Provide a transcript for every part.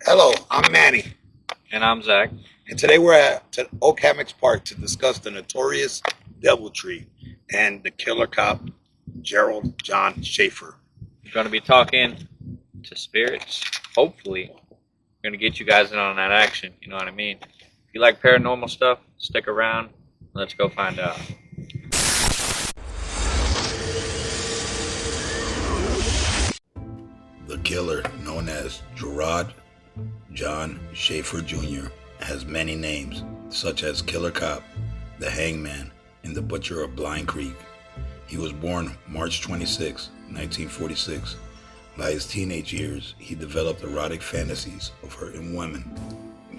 Hello, I'm Manny, And I'm Zach. and today we're at Oak Hammocks Park to discuss the notorious Deviltry and the killer cop, Gerald John Schaefer. We're going to be talking to spirits. Hopefully, we're going to get you guys in on that action. You know what I mean? If you like paranormal stuff, stick around. Let's go find out. The killer, known as Garerd John Schaefer Jr., has many names, such as Killer Cop, the Hangman, and the Butcher of Blind Creek. He was born March 26, 1946. By his teenage years, he developed erotic fantasies of hurting women.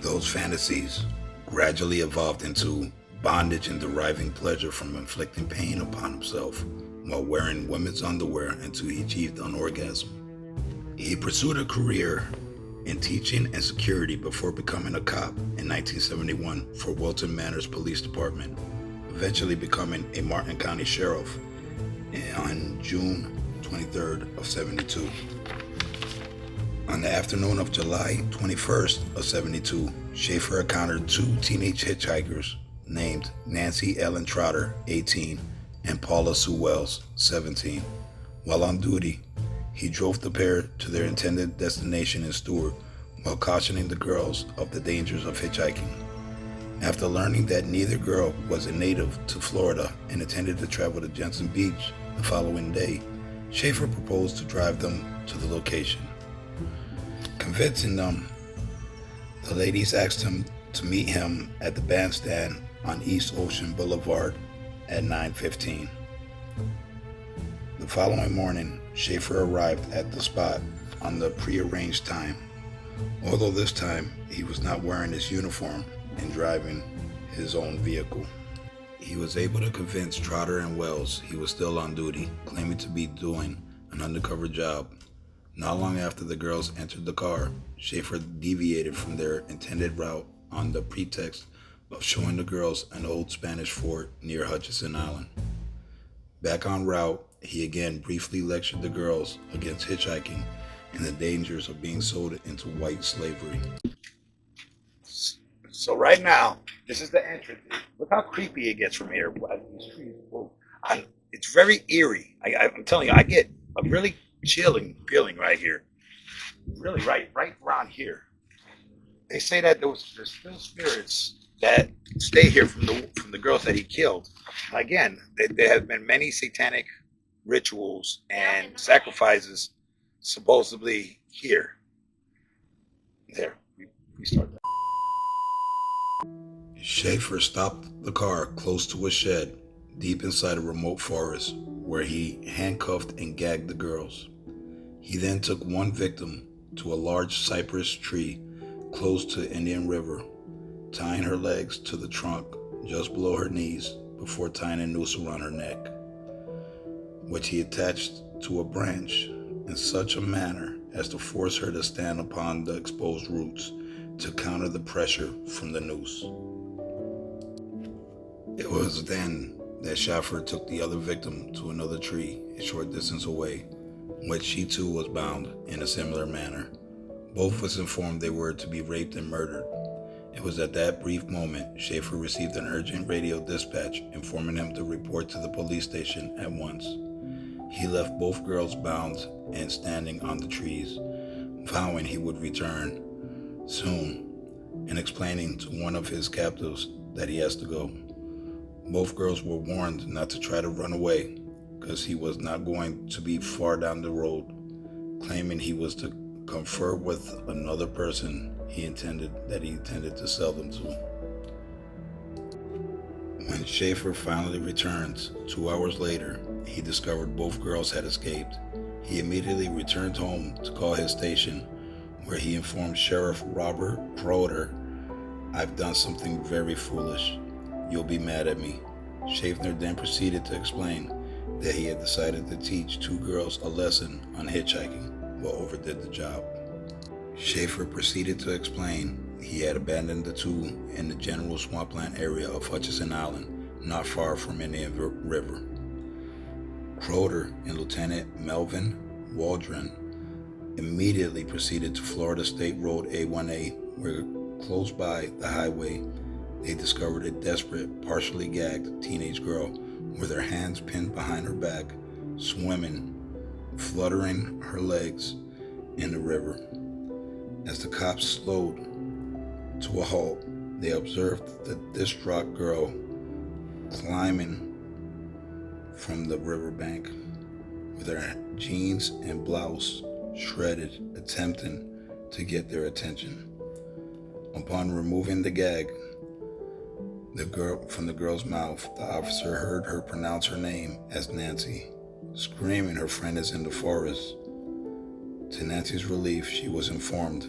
Those fantasies gradually evolved into bondage and deriving pleasure from inflicting pain upon himself while wearing women's underwear until he achieved an orgasm. He pursued a career in teaching and security before becoming a cop in 1971 for Wilton Manors Police Department, eventually becoming a Martin County Sheriff on June 23rd of 72. On the afternoon of July 21st of 72, Schaefer encountered two teenage hitchhikers named Nancy Ellen Trotter, 18, and Paula Sue Wells, 17. While on duty, he drove the pair to their intended destination in Stewart while cautioning the girls of the dangers of hitchhiking. After learning that neither girl was a native to Florida and intended to travel to Jensen Beach the following day, Schaefer proposed to drive them to the location. Convincing them, the ladies asked him to meet him at the bandstand on East Ocean Boulevard at 9:15. The following morning, Schaefer arrived at the spot on the prearranged time, although this time he was not wearing his uniform and driving his own vehicle. He was able to convince Trotter and Wells he was still on duty, claiming to be doing an undercover job. Not long after the girls entered the car, Schaefer deviated from their intended route on the pretext of showing the girls an old Spanish fort near Hutchinson Island. Back en route, he again briefly lectured the girls against hitchhiking and the dangers of being sold into white slavery. So right now, this is the entrance. Look how creepy it gets from here. It's very eerie. I'm telling you, I get a really chilling feeling right here. Really, right around here. They say that there's still spirits that stay here from the girls that he killed. Again, there have been many satanic rituals and sacrifices supposedly here. There, we start that. Schaefer stopped the car close to a shed deep inside a remote forest where he handcuffed and gagged the girls. He then took one victim to a large cypress tree close to Indian River, tying her legs to the trunk just below her knees before tying a noose around her neck, which he attached to a branch in such a manner as to force her to stand upon the exposed roots to counter the pressure from the noose. It was then that Schaefer took the other victim to another tree a short distance away, which she too was bound in a similar manner. Both was informed they were to be raped and murdered. It was at that brief moment Schaefer received an urgent radio dispatch informing him to report to the police station at once. He left both girls bound and standing on the trees, vowing he would return soon and explaining to one of his captives that he has to go. Both girls were warned not to try to run away because he was not going to be far down the road, claiming he was to confer with another person he intended to sell them to. When Schaefer finally returned 2 hours later, he discovered both girls had escaped. He immediately returned home to call his station, where he informed Sheriff Robert Proder, "I've done something very foolish. You'll be mad at me." Schaefer then proceeded to explain that he had decided to teach two girls a lesson on hitchhiking, but overdid the job. Schaefer proceeded to explain he had abandoned the two in the general swampland area of Hutchinson Island, not far from Indian River. Proder and Lieutenant Melvin Waldron immediately proceeded to Florida State Road A1A, where close by the highway, they discovered a desperate, partially gagged teenage girl with her hands pinned behind her back, swimming, fluttering her legs in the river. As the cops slowed to a halt, they observed the distraught girl climbing from the riverbank with her jeans and blouse shredded, attempting to get their attention. Upon removing the gag from the girl's mouth, the officer heard her pronounce her name as Nancy, screaming her friend is in the forest. To Nancy's relief, she was informed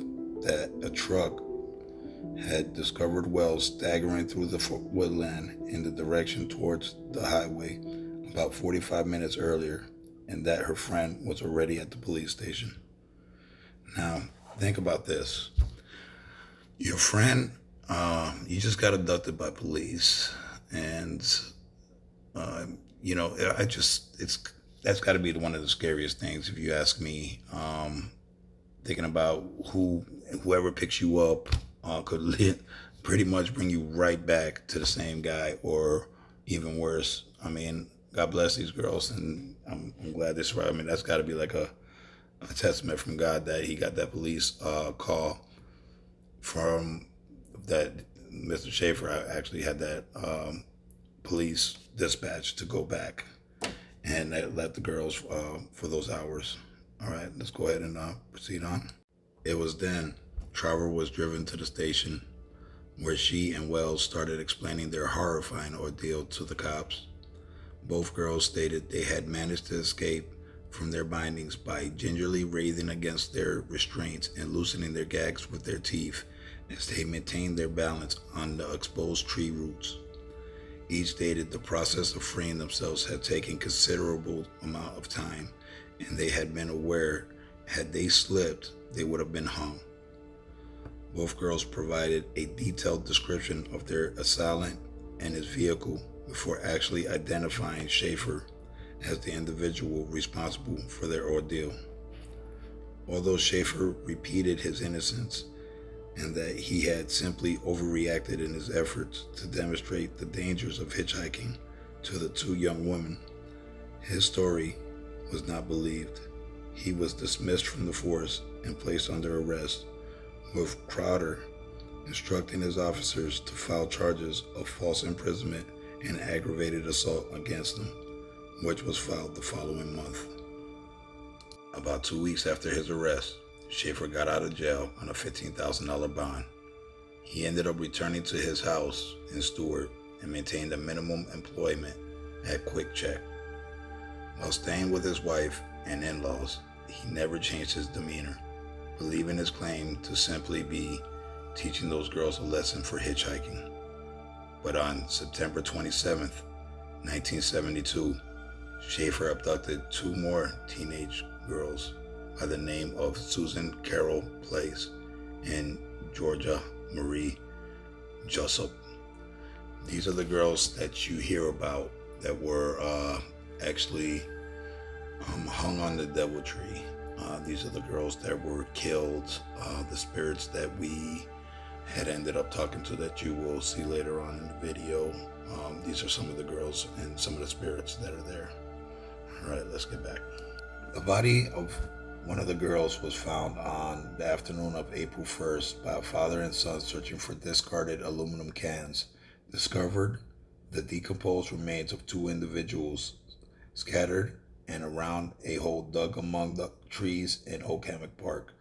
that a truck had discovered Wells staggering through the woodland in the direction towards the highway about 45 minutes earlier, and that her friend was already at the police station. Now, think about this. Your friend, you just got abducted by police, and that's got to be one of the scariest things, if you ask me. Thinking about whoever picks you up could pretty much bring you right back to the same guy, or even worse. I mean, God bless these girls, and I'm glad this. I mean, that's got to be like a testament from God that he got that police call from that Mr. Schaefer actually had that police dispatch to go back and that left the girls for those hours. All right, let's go ahead and proceed on. It was then Trevor was driven to the station where she and Wells started explaining their horrifying ordeal to the cops. Both girls stated they had managed to escape from their bindings by gingerly writhing against their restraints and loosening their gags with their teeth as they maintained their balance on the exposed tree roots. Each stated the process of freeing themselves had taken considerable amount of time, and they had been aware had they slipped, they would have been hung. Both girls provided a detailed description of their assailant and his vehicle before actually identifying Schaefer as the individual responsible for their ordeal. Although Schaefer repeated his innocence and that he had simply overreacted in his efforts to demonstrate the dangers of hitchhiking to the two young women, his story was not believed. He was dismissed from the force and placed under arrest, with Crowder instructing his officers to file charges of false imprisonment and aggravated assault against him, which was filed the following month. About 2 weeks after his arrest, Schaefer got out of jail on a $15,000 bond. He ended up returning to his house in Stewart and maintained a minimum employment at Quick Check. While staying with his wife and in-laws, he never changed his demeanor, believing his claim to simply be teaching those girls a lesson for hitchhiking. But on September 27th, 1972, Schaefer abducted two more teenage girls by the name of Susan Carol Place and Georgia Marie Jessup. These are the girls that you hear about that were actually hung on the devil tree. These are the girls that were killed, the spirits that we had ended up talking to that you will see later on in the video. These are some of the girls and some of the spirits that are there. All right, let's get back. The body of one of the girls was found on the afternoon of April 1st by a father and son searching for discarded aluminum cans. Discovered the decomposed remains of two individuals scattered and around a hole dug among the trees in Oak Hammock Park,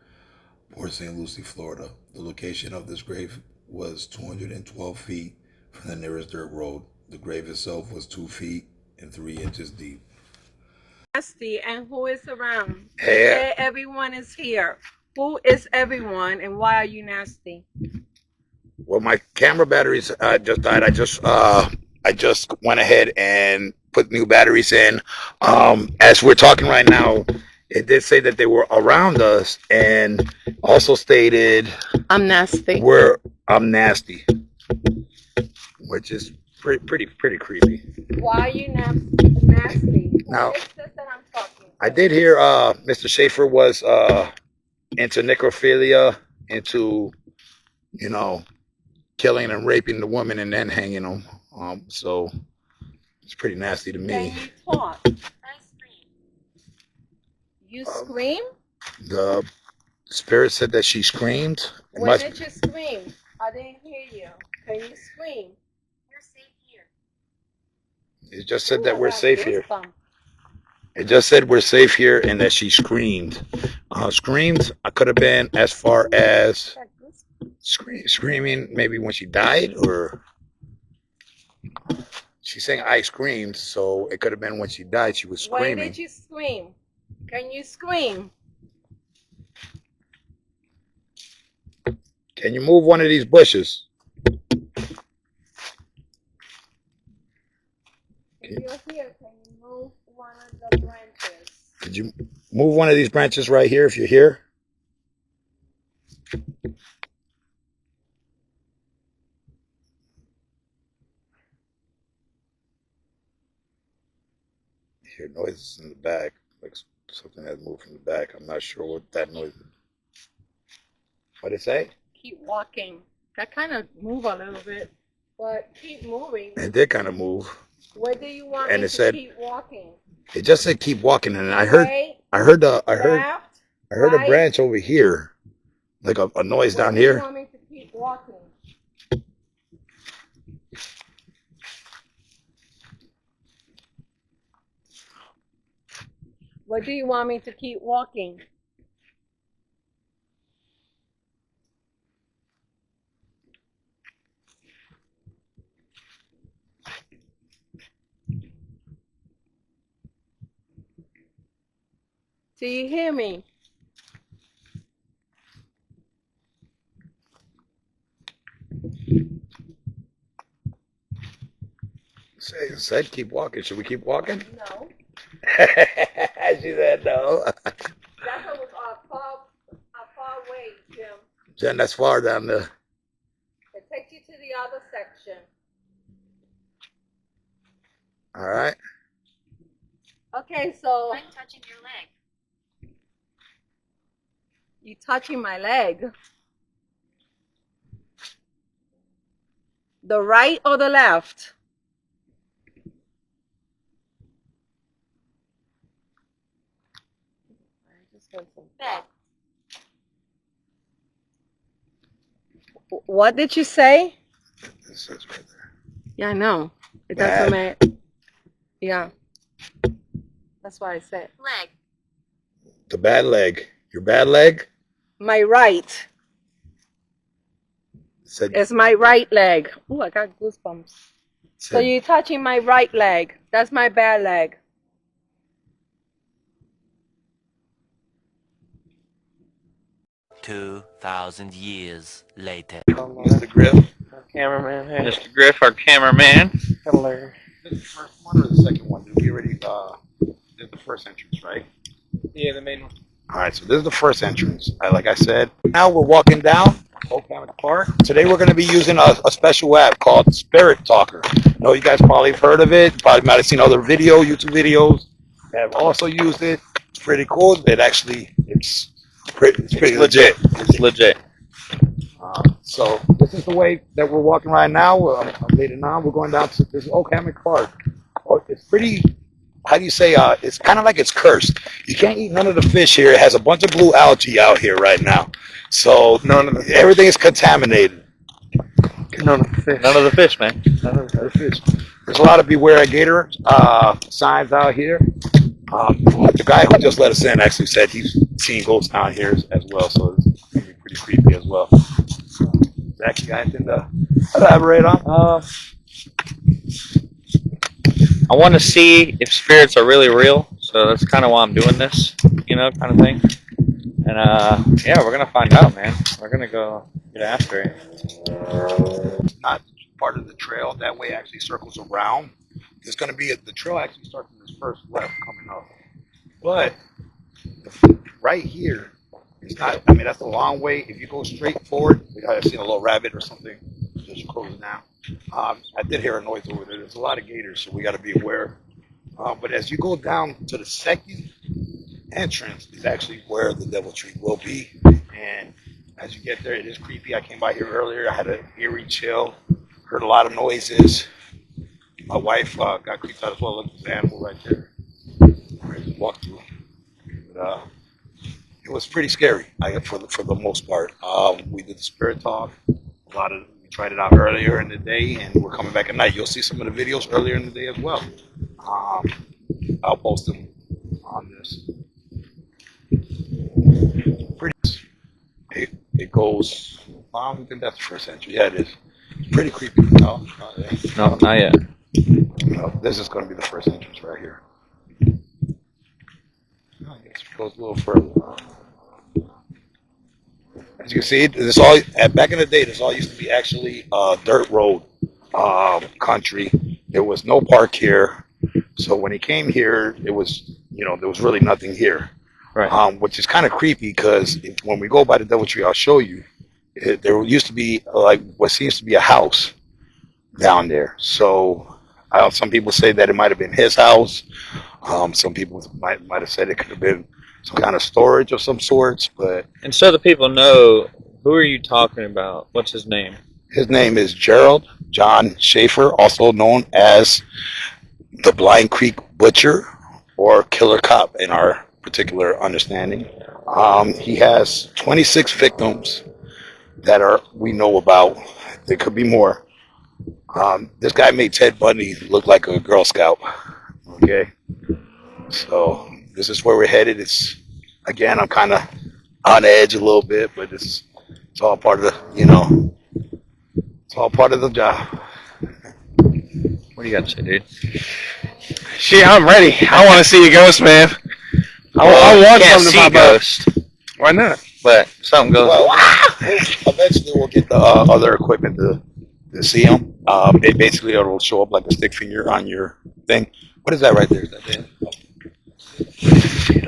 Port St. Lucie, Florida. The location of this grave was 212 feet from the nearest dirt road. The grave itself was 2 feet and 3 inches deep. Nasty, and who is around? Hey. Everyone is here. Who is everyone, and why are you nasty? Well, my camera batteries just died. I just went ahead and put new batteries in. As we're talking right now, it did say that they were around us, and also stated I'm nasty. I'm nasty, which is pretty creepy. Why are you nasty? Now, Who is this that I'm talking to? I did hear Mr. Schaefer was into necrophilia, into, you know, killing and raping the woman and then hanging them. So it's pretty nasty to Can me. you talk? You scream? The spirit said that she screamed. When did you scream? I didn't hear you. Can you scream? We're safe here. It just said Ooh, that I we're got safe here. goosebumps. It just said we're safe here and that she screamed. Screamed could have been as far as I got goosebumps. screaming maybe when she died, or she's saying I screamed, so it could have been when she died she was When screaming. did you scream? Can you scream? Can you move one of these bushes? If you're here, can you move one of the branches? Could you move one of these branches right here if you're here? You hear noises in the back, like something has moved from the back. I'm not sure what that noise is. What'd it say? Keep walking. That kind of move a little bit, but keep moving. It did kind of move. Where do you want And me it to said- keep walking? It just said keep walking, and I heard Right, a left, branch over here, like a noise Where down do you here. want me to keep walking? Where do you want me to keep walking? Do you hear me? It said keep walking. Should we keep walking? No. She said no. That's a far way, Jim. Jen, that's far down there. It takes you to the other section. All right. Okay, so I'm touching your leg. you touching my leg. The right or the left? Bed. What did you say? It says right there. Yeah, I know. It Bad. doesn't matter. Yeah. That's what I said. Leg. The bad leg. Your bad leg? My right. Said, It's my right leg. Oh, I got goosebumps. So said you're touching my right leg. That's my bad leg. $2,000 years later. Mr. Griff. Cameraman, hey. Mr. Griff, our cameraman. Hello. This is the first one or the second one? Did we already did the first entrance, right? Yeah, the main one. All right, so this is the first entrance. Like I said, now we're walking down Oak Hammock Park. Today we're going to be using a special app called Spirit Talker. I know you guys probably have heard of it. Probably might have seen other YouTube videos that have also used it. It's pretty cool. It's pretty legit. It's legit. So this is the way that we're walking right now. I'm leading on. We're going down to this Oak Hammock Park. It's pretty. How do you say? It's kind of like it's cursed. You can't eat none of the fish here. It has a bunch of blue algae out here right now. So everything is contaminated. None of the fish. None of the fish, man. None of the fish. There's a lot of beware of gator signs out here. The guy who just let us in actually said he's seen ghosts down here as well. So it's pretty creepy as well. Zach, you got anything to elaborate on? I want to see if spirits are really real, so that's kind of why I'm doing this, kind of thing. And yeah, we're gonna find out, man. We're gonna go get after it. Not part of the trail. That way actually circles around. There's gonna be the trail actually starts from this first left coming up, but right here, it's not. I mean, that's a long way. If you go straight forward, I've seen a little rabbit or something just closing down. I did hear a noise over there. There's a lot of gators, so we got to be aware. But as you go down to the second entrance is actually where the devil tree will be. And as you get there, it is creepy. I came by here earlier. I had an eerie chill. Heard a lot of noises. My wife got creeped out as well. Look at this animal right there. I just walked through. But, it was pretty scary. For the most part. We did the spirit talk. We tried it out earlier in the day, and we're coming back at night. You'll see some of the videos earlier in the day as well. I'll post them on this. Pretty. It goes. I don't think that's the first entry. Yeah, it is. It's pretty creepy. No, No, not yet. no, this is going to be the first entrance right here. I guess it goes a little further. As you can see, back in the day, this all used to be actually dirt road country. There was no park here. So when he came here, it was, there was really nothing here. Right. Which is kind of creepy because when we go by the Devil Tree, I'll show you. There used to be like what seems to be a house down there. So some people say that it might have been his house. Some people might have said it could have been some kind of storage of some sorts. But And so the people know, who are you talking about? What's his name? his name is Garerd John Schaefer, also known as the Blind Creek Butcher or Killer Cop in our particular understanding. He has 26 victims that we know about. There could be more. This guy made Ted Bundy look like a Girl Scout. Okay, so this is where we're headed. Again, I'm kind of on edge a little bit, but it's all part of it's all part of the job. What do you got to say, dude? Shit, I'm ready. I want to see a ghost, man. I want can't something see to pop up. ghost, Why not? but something goes. Well, eventually we'll get the other equipment to see them. It'll show up like a stick figure on your thing. What is that right there? Is that it? I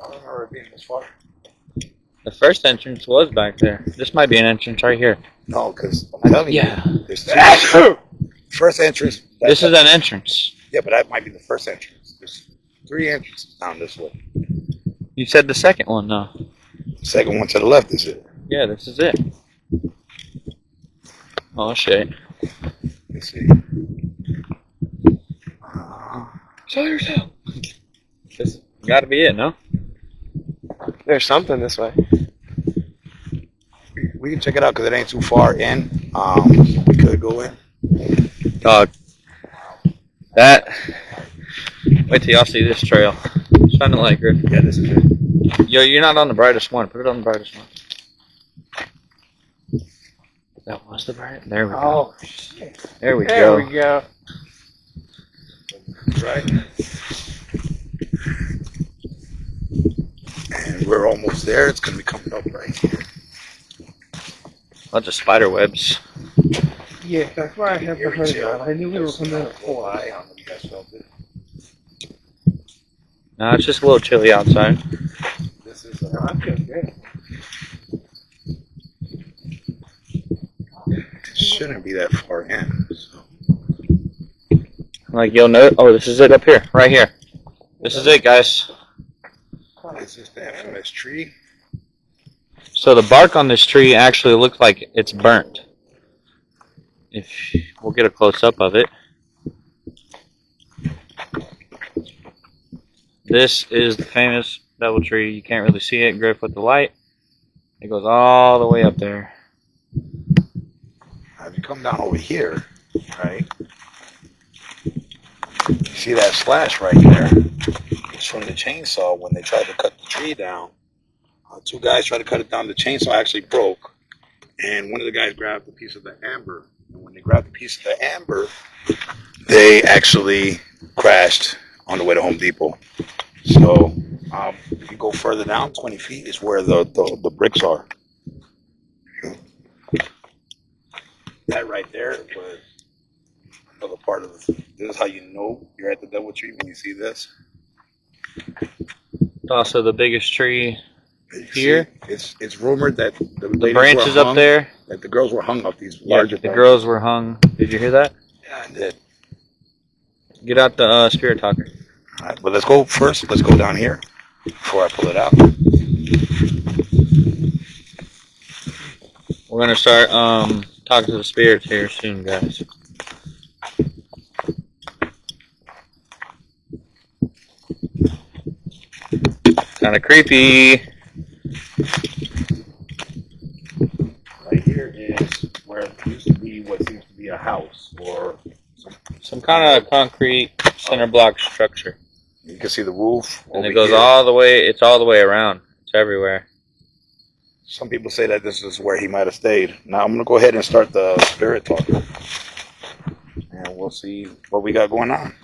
don't remember it being this far. The first entrance was back there. This might be an entrance right here. No, because I'm telling Yeah. you, there's two. First entrance. This is an entrance. Yeah, but that might be the first entrance. There's 3 entrances down this way. You said the second one, though. The second one to the left is it. Yeah, this is it. Oh, shit. Let's see. Show yourself. This gotta be it, no? There's something this way. We can check it out because it ain't too far in. We could go in. Dog. Wait till y'all see this trail. Shining light, Griff. Yeah, this is it. Yo, you're not on the brightest one. Put it on the brightest one. That was the brightest. There we go. Oh, shit. There we There go. we go. Right. And we're almost there. It's going to be coming up right here. Bunch of spider webs. Yeah, that's why I never heard about it. I knew we were coming in before. I don't know if you guys felt it. No, it's just a little chilly outside. This is No, I feel good. it shouldn't be that far in. So. Like you'll know. Oh, this is it up here, right here. This is it, guys. This is the infamous tree. So the bark on this tree actually looks like it's burnt. If we'll get a close up of it. This is the famous devil tree. You can't really see it, Griff, with the light. It goes all the way up there. If you come down over here, right? You see that slash right there? It's from the chainsaw when they tried to cut the tree down. 2 guys tried to cut it down. The chainsaw actually broke, and one of the guys grabbed a piece of the amber. And when they grabbed a piece of the amber, they actually crashed on the way to Home Depot. So if you go further down 20 feet is where the bricks are. That right there was another part of this. This is how you know you're at the Devil Tree when you see this. It's also the biggest tree You here. see, it's rumored that the ladies branches were up hung, there. that the girls were hung off these Yeah, larger the branches. girls were hung. Did you hear that? Yeah, I did. Get out the spirit talker. All right, but let's go first. Let's go down here before I pull it out. We're gonna start talking to the spirits here soon, guys. Kind of creepy. Right here is where it used to be what seems to be a house or Some kind of concrete center block structure. you can see the roof. And over it goes here. all the way, it's all the way around. It's everywhere. Some people say that this is where he might have stayed. Now I'm gonna go ahead and start the spirit talk, and we'll see what we got going on.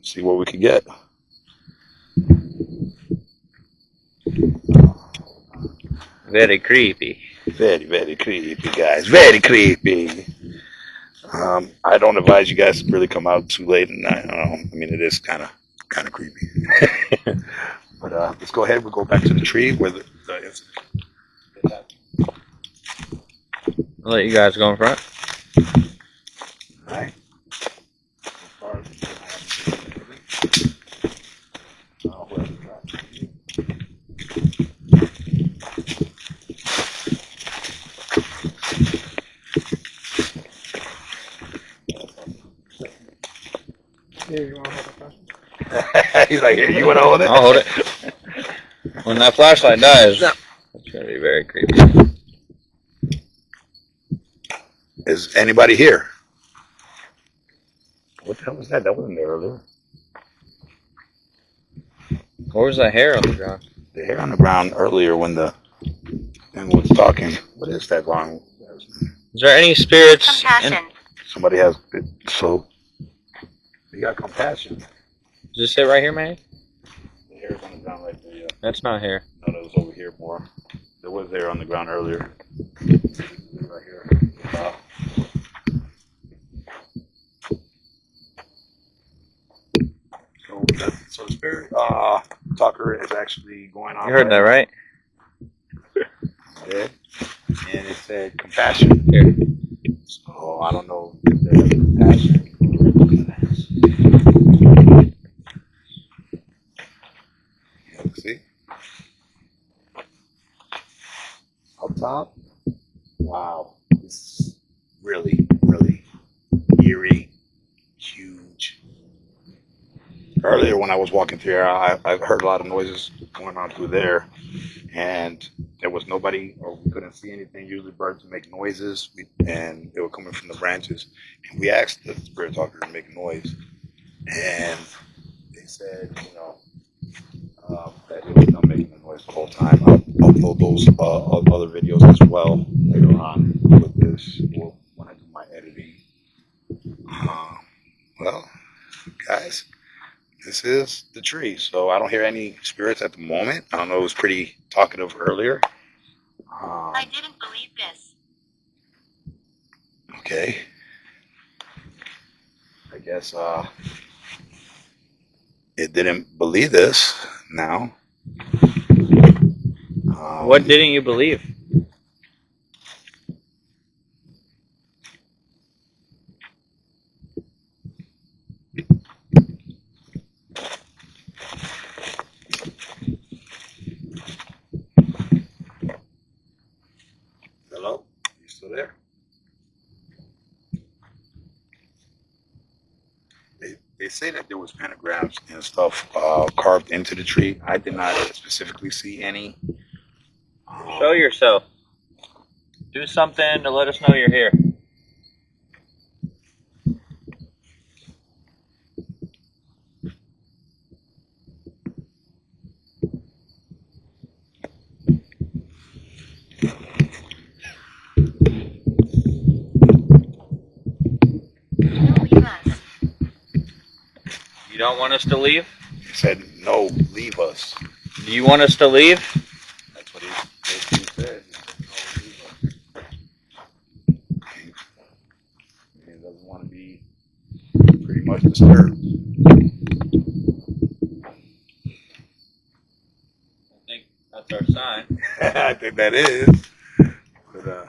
See what we can get. Very creepy. Very, very creepy, guys. Very creepy. I don't advise you guys to really come out too late at night. I mean, it is kind of creepy. But let's go ahead. We'll go back to the tree where the I'll let you guys go in front. All right. He's like, here, you want to hold it? I'll hold it. When that flashlight dies, it's gonna be very creepy. Is anybody here? What the hell was that? That wasn't there earlier. What was that hair on the ground? The hair on the ground earlier when the thing was talking. What is that wrong? Is there any spirits? Compassion. Somebody has so you got compassion. Does it say right here, man? The hair's on the ground right there. Yeah. That's not hair. No, that was over here more. There was hair on the ground earlier. Right here. Wow. So the spirit talker is actually going on. You heard that, right? Yeah. And it said compassion. Here. So I don't know if there's compassion. See? Up top? Wow. This is really, really eerie, huge. Earlier when I was walking through here, I heard a lot of noises going on through there. And there was nobody, or we couldn't see anything. Usually birds would make noises, and they were coming from the branches. And we asked the spirit talker to make noise. And they said, that he was not making a noise the whole time. I'll upload those other videos as well later on with this when I do my editing. Well, guys, this is the tree. So I don't hear any spirits at the moment. I don't know, it was pretty talkative earlier. I didn't believe this. Okay. I guess it didn't believe this now. What didn't you believe? Hello? You still there? They say that there was pentagrams and stuff carved into the tree. I did not specifically see any. Show yourself. Do something to let us know you're here. Don't leave us. You don't want us to leave? He said, no, leave us. Do you want us to leave? That's what he said. He said, no, leave us. He doesn't want to be pretty much disturbed. I think that's our sign. I think that is. But,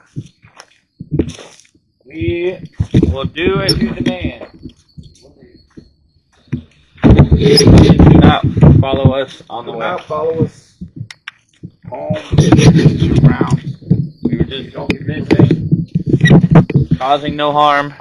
We will do as you demand. Do not follow us on the do way. not follow us home. It's your ground. We were just visiting. causing no harm.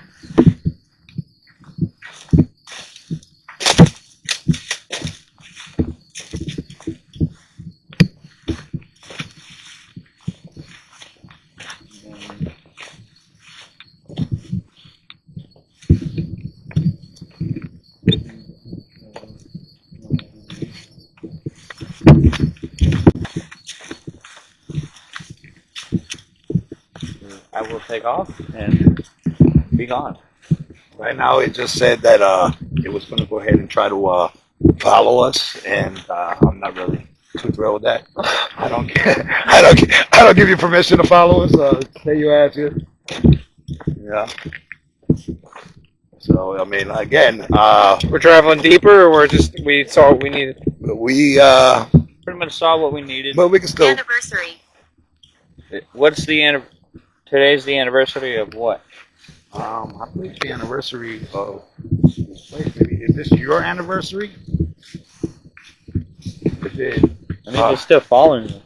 I will take off and be gone. Right now, it just said that it was going to go ahead and try to follow us, and I'm not really too thrilled with that. I don't care. I don't give you permission to follow us. Say you ask you. Yeah. So I mean, again, We're traveling deeper, or we saw what we needed. we Pretty much saw what we needed. but we can still. Anniversary. What's the today's the anniversary of what? I believe the anniversary of this place. Maybe is this your anniversary? Is it? I mean, they're still following us.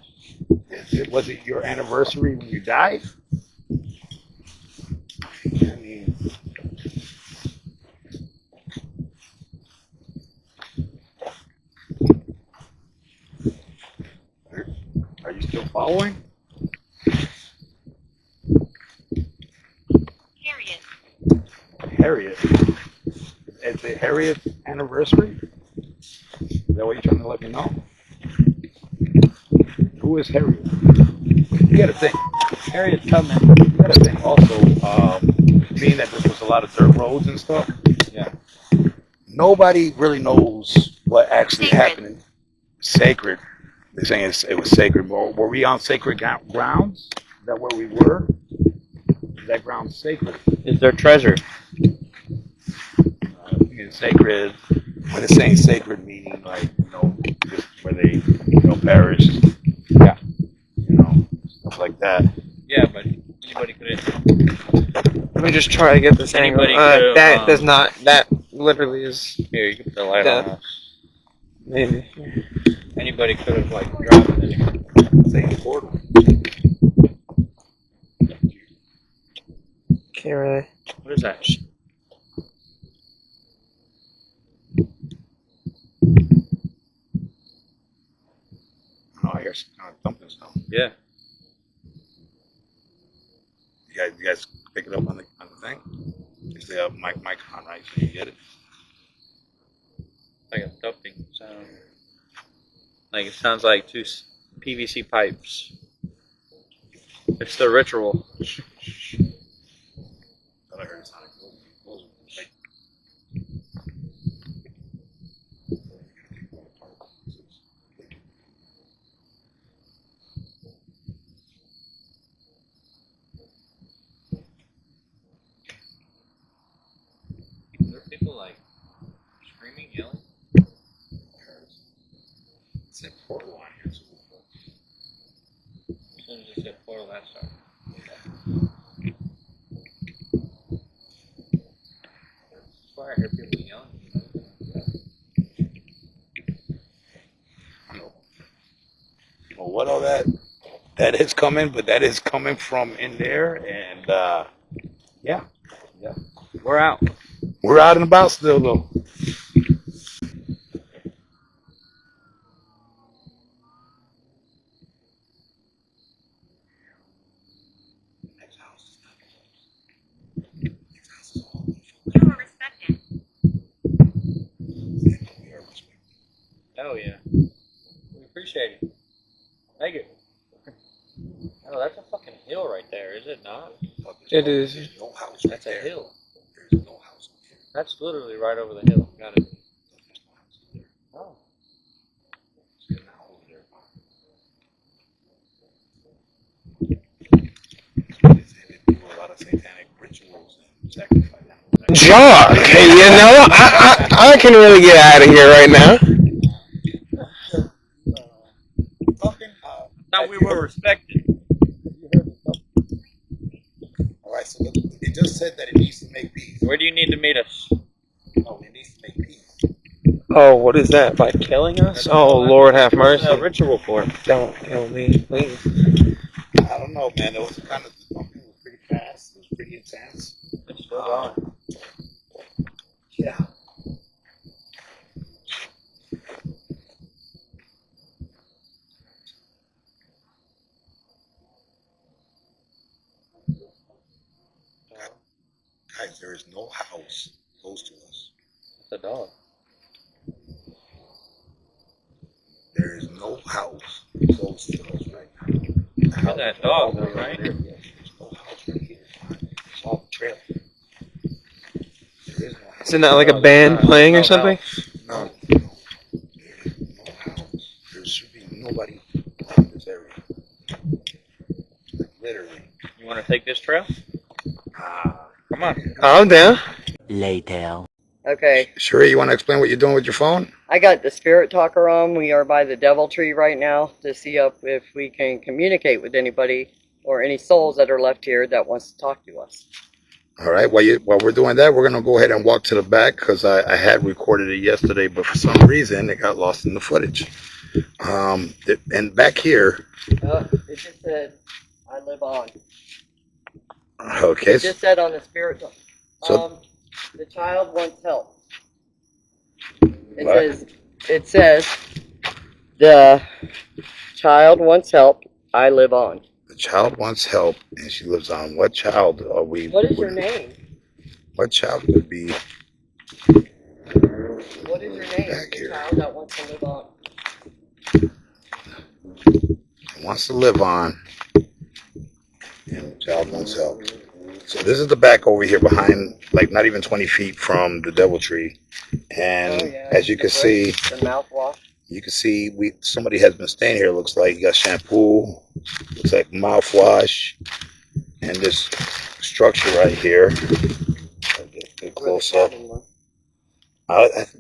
Was it your anniversary when you died? I mean, are you still following? Harriet. Harriet. Is it Harriet's anniversary? Is that what you're trying to let me know? Who is Harriet? You gotta think. Harriet's coming. You gotta think also, being that this was a lot of dirt roads and stuff. Yeah. Nobody really knows what actually Sacred. happened. Sacred. They're saying it was sacred. Were we on sacred grounds? Is that where we were? Is that ground sacred? Is there treasure? Sacred. When it's saying sacred, meaning like just where they perished. Yeah. Stuff like that. Yeah, but anybody could. Let me just try to get this angle. Anybody could, That does not. That literally is Here, you can put the light Yeah. on us. maybe. Anybody could have like dropped it. Saying portal. Can't really. What is that? Oh, I hear kind of thumping stuff. Yeah. You guys pick it up on the thing? Is the mic on, right? So you get it? Like a thumping sound. Like it sounds like two PVC pipes. It's the ritual. Thought I heard it sounded cool. Are there people like screaming, yelling? It's a portal on here. As soon as you said portal, that started. That's why I hear people yelling. Well, what all that is coming, but that is coming from in there, and yeah, We're out. we're out and about still though. You are respected. Oh yeah. We appreciate it. Thank you. Oh, that's a fucking hill right there, is it not? It is. There's no house. That's a hill. There's no house. That's literally right over the hill. Got it. Oh. They do a lot of satanic rituals and sacrifice. Jock, I can really get out of here right now. Thought we were respected. All right, so it just said that it needs to make peace. Where do you need to meet us? Oh, it needs to make peace. Oh, what is that? By killing us? Oh, Lord have mercy. What's the ritual for? Don't kill me, please. I don't know, man. It was kind of something was pretty fast. It was pretty intense. It's still going. Yeah. Guys, there is no house close to us. It's a dog. There is no house close to us right now. Look at that dog, though, right? There's no house right here. It's all trail. There is no house. Isn't that like a band playing or something? No. No house. There should be nobody in this area. Like, literally. You want to take this trail? Come on. I'm down. Later. Okay, Sheree, you want to explain what you're doing with your phone? I got the spirit talker on. We are by the devil tree right now to see if we can communicate with anybody or any souls that are left here that wants to talk to us. All right. While we're doing that, we're going to go ahead and walk to the back because I had recorded it yesterday, but for some reason it got lost in the footage. And back here. It just said, I live on. Okay. It just said on the spirit talk. So- The child wants help. What? It says, the child wants help. I live on. The child wants help, and she lives on. What child are we? What is your name? What child would be What is your name? back The here? child that wants to live on. Wants to live on, and the child wants help. So this is the back over here behind, like not even 20 feet from the devil tree. And Oh, yeah. as you can see, The mouthwash. somebody has been staying here. Looks like you got shampoo, looks like mouthwash, and this structure right here. I'll get close up.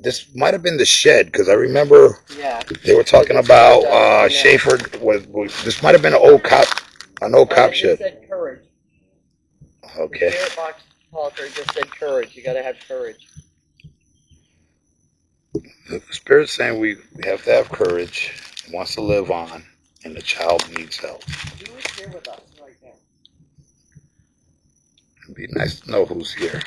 This might have been the shed because I remember Yeah. they were talking about Schaefer. This might have been an old cop It shed. just said courage. Okay. The spirit box talker just said courage. You gotta have courage. The spirit's saying we have to have courage, wants to live on, and the child needs help. Who is here with us right now? It'd be nice to know who's here.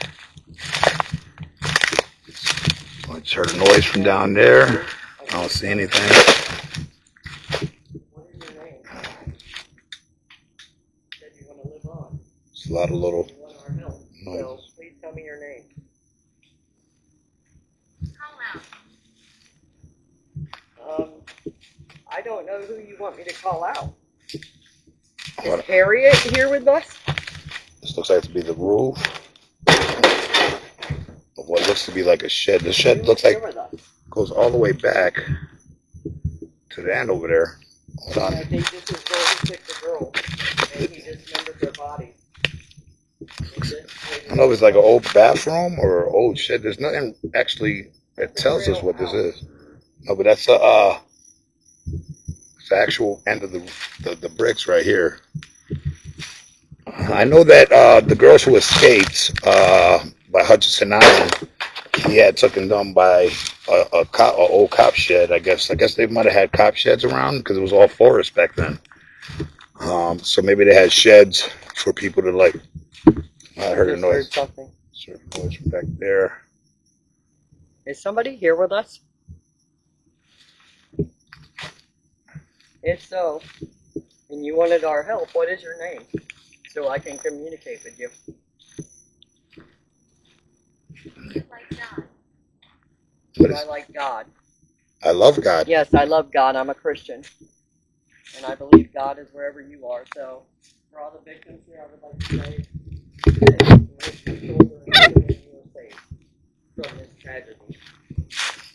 Let's heard a noise from down there. I don't see anything. What is your name? You said you want to live on. It's a lot of little You want our help. So noises. please tell me your name. Call out. I don't know who you want me to call out. Is What- Harriet here with us? This looks like to be the roof of what looks to be like a shed. The shed Who looks is like here with us? goes all the way back to the end over there. Hold I on. think this is where he took the girl, and he dismembered their bodies. I don't know if it's like an old bathroom or an old shed. There's nothing actually that tells us what this is. No, but that's it's the actual end of the bricks right here. I know that the girls who escaped by Hutchinson Island, he had taken them by a old cop shed. I guess they might have had cop sheds around because it was all forest back then. So maybe they had sheds for people to like. I heard a Just noise. something. Certain noise from back there. Is somebody here with us? If so, and you wanted our help, what is your name? So I can communicate with you. Like God. What Do I is, like God? I love God. Yes, I love God. I'm a Christian. And I believe God is wherever you are. So, for all the victims here, I would like to say, you are saved from this tragedy.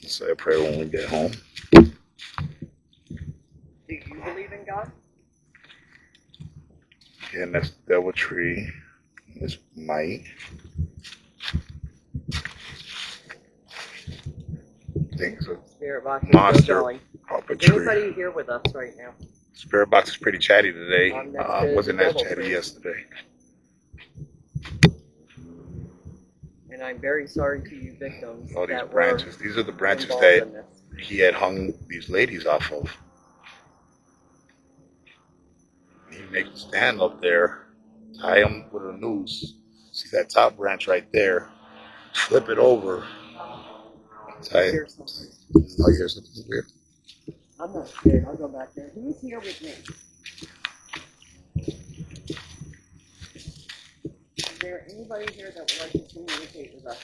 Say a prayer when we get home. Do you believe in God? Again, that's the devil tree. This might. I think it's a Spirit box is monster still going. puppet Is anybody tree. here with us right now? Spirit box is pretty chatty today. Next to Wasn't the as devil chatty tree. yesterday. And I'm very sorry to you victims All these that branches. These are the were branches involved that in this. he had hung these ladies off of. He makes them stand up there, tie them with a noose, See that top branch right there? Flip it over. Here's something. Oh, here's something weird. I'm not scared. I'll go back there. Who's here with me? Is there anybody here that would like to communicate with us?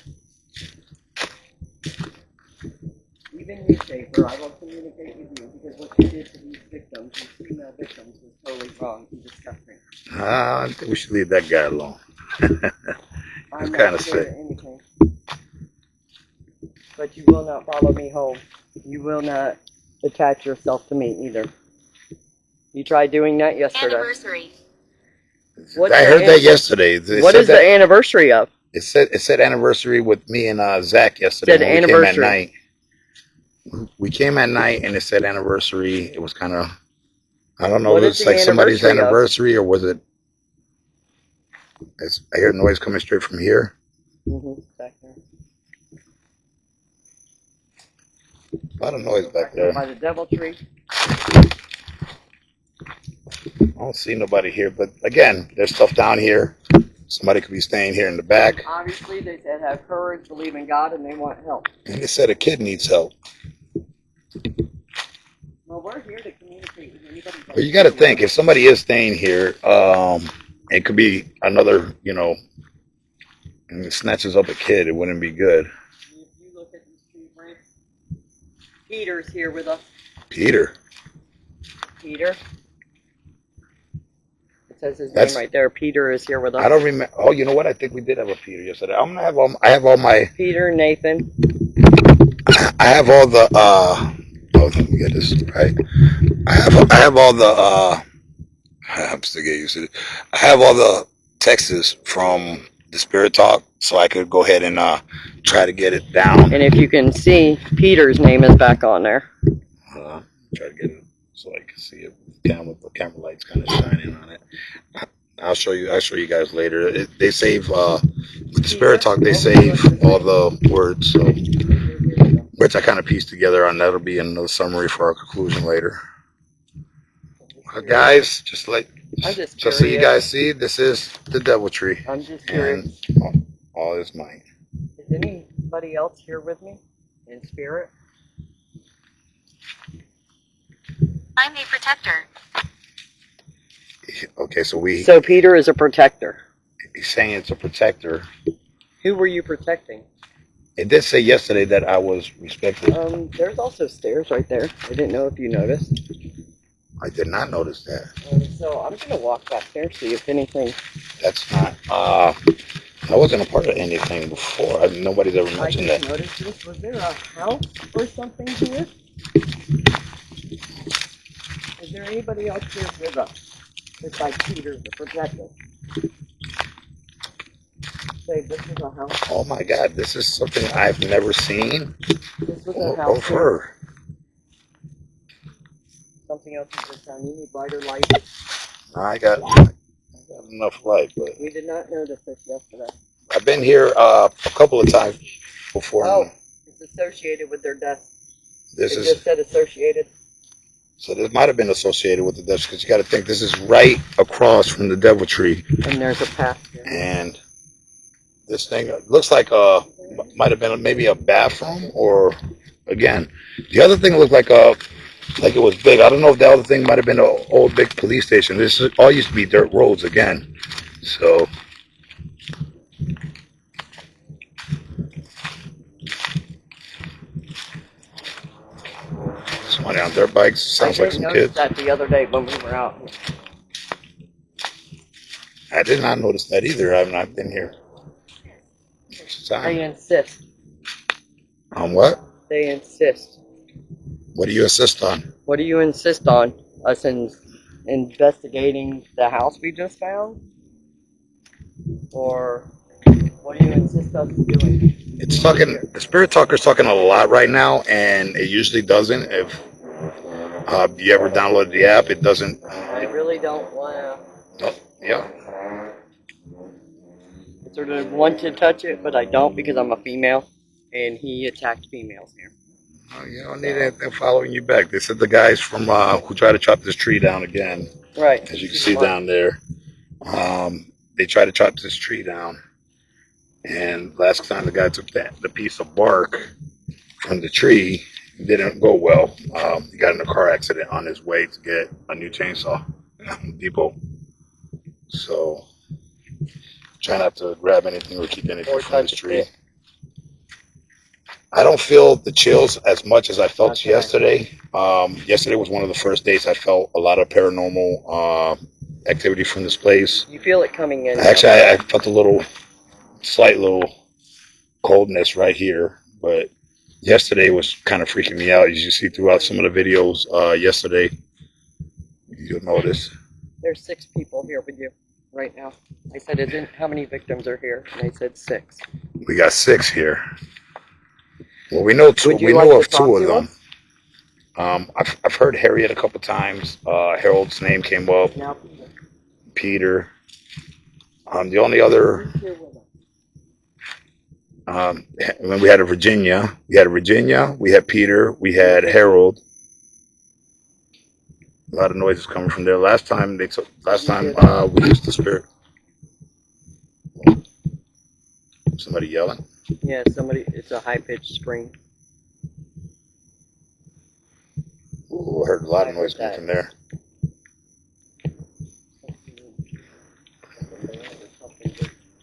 Even you, Schaefer, I will communicate with you because what you did to these victims, these female victims, was totally wrong and disgusting. I think we should leave that guy alone. I'm kinda not sick. scared of anything. But you will not follow me home. You will not attach yourself to me either. You tried doing that yesterday. Anniversary. What's I the heard that yesterday. What is the anniversary of? It said anniversary with me and Zach yesterday. Said when we anniversary. came at night. We came at night and it said anniversary. It was kind of, I don't know What if is it's the like somebody's anniversary of? anniversary or was it? I hear noise coming straight from here. Back there. A lot of noise back There there. by the devil tree. I don't see nobody here, but again, there's stuff down here. Somebody could be staying here in the back. Obviously, they said have courage, believe in God, and they want help. And they said a kid needs help. Well, we're here to communicate with anybody. But you got to think, if somebody is staying here, it could be another, and it snatches up a kid, it wouldn't be good. If you look at these tree branches, Peter's here with us. Peter. Peter. It says his That's- name right there. Peter is here with us. I don't remember. Oh, you know what? I think we did have a Peter yesterday. I'm gonna have all. I have all my. Peter, Nathan. I have all the. Oh, let me get this right. I have all the. I'm still getting used to it. I have all the texts from the Spirit Talk, so I could go ahead and try to get it down. And if you can see, Peter's name is back on there. Try to get it so I can see it. The camera light's kind of shining on it. I'll show you guys later. They save with the Spirit Talk. They save all the words, so which I kind of pieced together, and that'll be another summary for our conclusion later. Guys, just so you guys see, this is the devil tree, I'm just curious. and all is mine. Is anybody else here with me in spirit? I'm a protector. Okay, So Peter is a protector. he's saying it's a protector. Who were you protecting? It did say yesterday that I was respected. There's also stairs right there. I didn't know if you noticed. I did not notice that. So I'm gonna walk back there, see if anything. That's not. I wasn't a part of anything before. Nobody's ever I mentioned just that. noticed this. Was there a house or something here? Is there anybody else here with us? Besides Peter, the protector. Say, this is a house. Oh my God, this is something I've never seen This was a or house. here. heard. Something else is this town. You need brighter light. I got enough light, but We did not notice this yesterday. I've been here a couple of times before. Oh, it's associated with their death. This It is just said associated. so. This might have been associated with the devil, because you got to think this is right across from the devil tree, And there's a path here. and this thing looks like might have been maybe a bathroom, or again, the other thing looked like it was big. I don't know if the other thing might have been an old big police station. This all used to be dirt roads again, so. Somebody on dirt bikes. Sounds I like didn't some notice kids. that the other day when we were out. I did not notice that either. I've not been here. They insist. On what? They insist. What do you insist on? What do you insist on? Us investigating the house we just found? Or what do you insist us doing? It's talking. The Spirit Talker's talking a lot right now, and it usually doesn't. If you ever download the app, it doesn't. I really don't want Oh, yeah. to sort of want to touch it, but I don't because I'm a female, and he attacked females here. Oh, you don't need anything following you back. They said the guys from who tried to chop this tree down again, Right. as you can see down there. They tried to chop this tree down. And last time the guy took the piece of bark from the tree, it didn't go well. He got in a car accident on his way to get a new chainsaw at Home Depot. So try not to grab anything or keep anything from this tree. I don't feel the chills as much as I felt yesterday. Yesterday was one of the first days I felt a lot of paranormal activity from this place. You feel it coming in. Actually, I felt a slight little coldness right here, but yesterday was kind of freaking me out. As you see throughout some of the videos yesterday, you'll notice. There's 6 people here with you right now. I said, how many victims are here? And they said 6. We got 6 here. Well, we know two. Would you We like know to of 2 talk of to them. us? I've heard Harriet a couple times. Harold's name came up. Now, Peter. The only other. who's here with us? When we had a Virginia, we had Peter, we had Harold. A lot of noises coming from there. Last time we used the spirit. Somebody yelling. Yeah, it's a high-pitched scream. Ooh, I heard a lot of noise coming from there.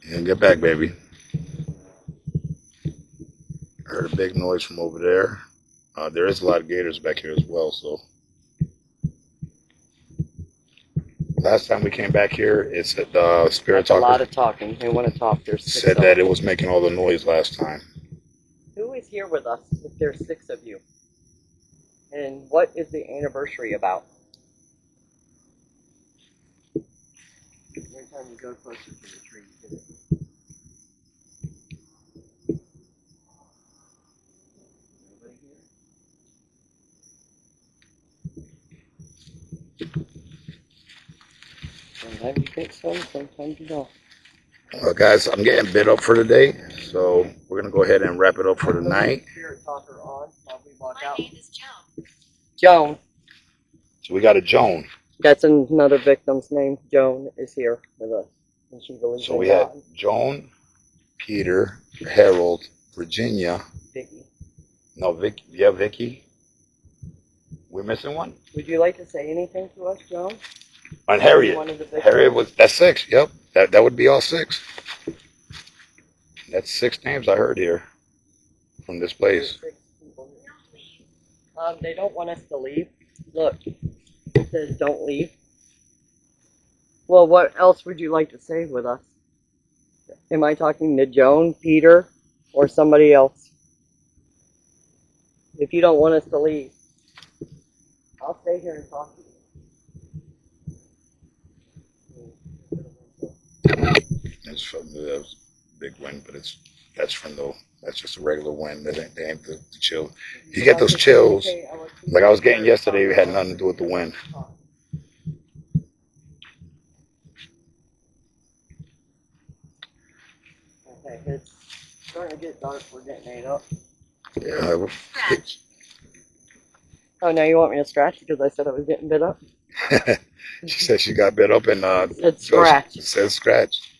Yeah, get back, baby. I heard a big noise from over there. There is a lot of gators back here as well, so. Last time we came back here, it said Spirit That's a lot Talker of talking. They want to talk. There's 6 said of that them. it was making all the noise last time. Who is here with us if there's 6 of you? And what is the anniversary about? Every time you go closer to the tree, you get it. Nobody here? Sometimes you think so, sometimes you don't. Well, guys, I'm getting bit up for today, so we're going to go ahead and wrap it up for tonight. Spirit talker on while we walk My out. name is Joan. Joan. So we got a Joan. That's another victim's name. Joan is here with us. And she believes So in we had God. Joan, Peter, Harold, Virginia. Vicky. No, Vicky. Yeah, Vicky. We're missing one. Would you like to say anything to us, Joan? And Harriet. One of the victims? Harriet that's 6. Yep. That would be all 6. That's 6 names I heard here from this place. There's 6 people here. They don't want us to leave. Look, it says don't leave. Well, what else would you like to say with us? Am I talking to Joan, Peter, or somebody else? If you don't want us to leave, I'll stay here and talk to you. It's from the big wind, but that's just a regular wind. That ain't the chill. You get those chills, like I was getting yesterday. It had nothing to do with the wind. Okay, it's starting to get dark. We're getting ate up. Yeah. Scratch. Oh, now you want me to scratch because I said I was getting bit up? She said she got bit up and It scratch. It says scratch.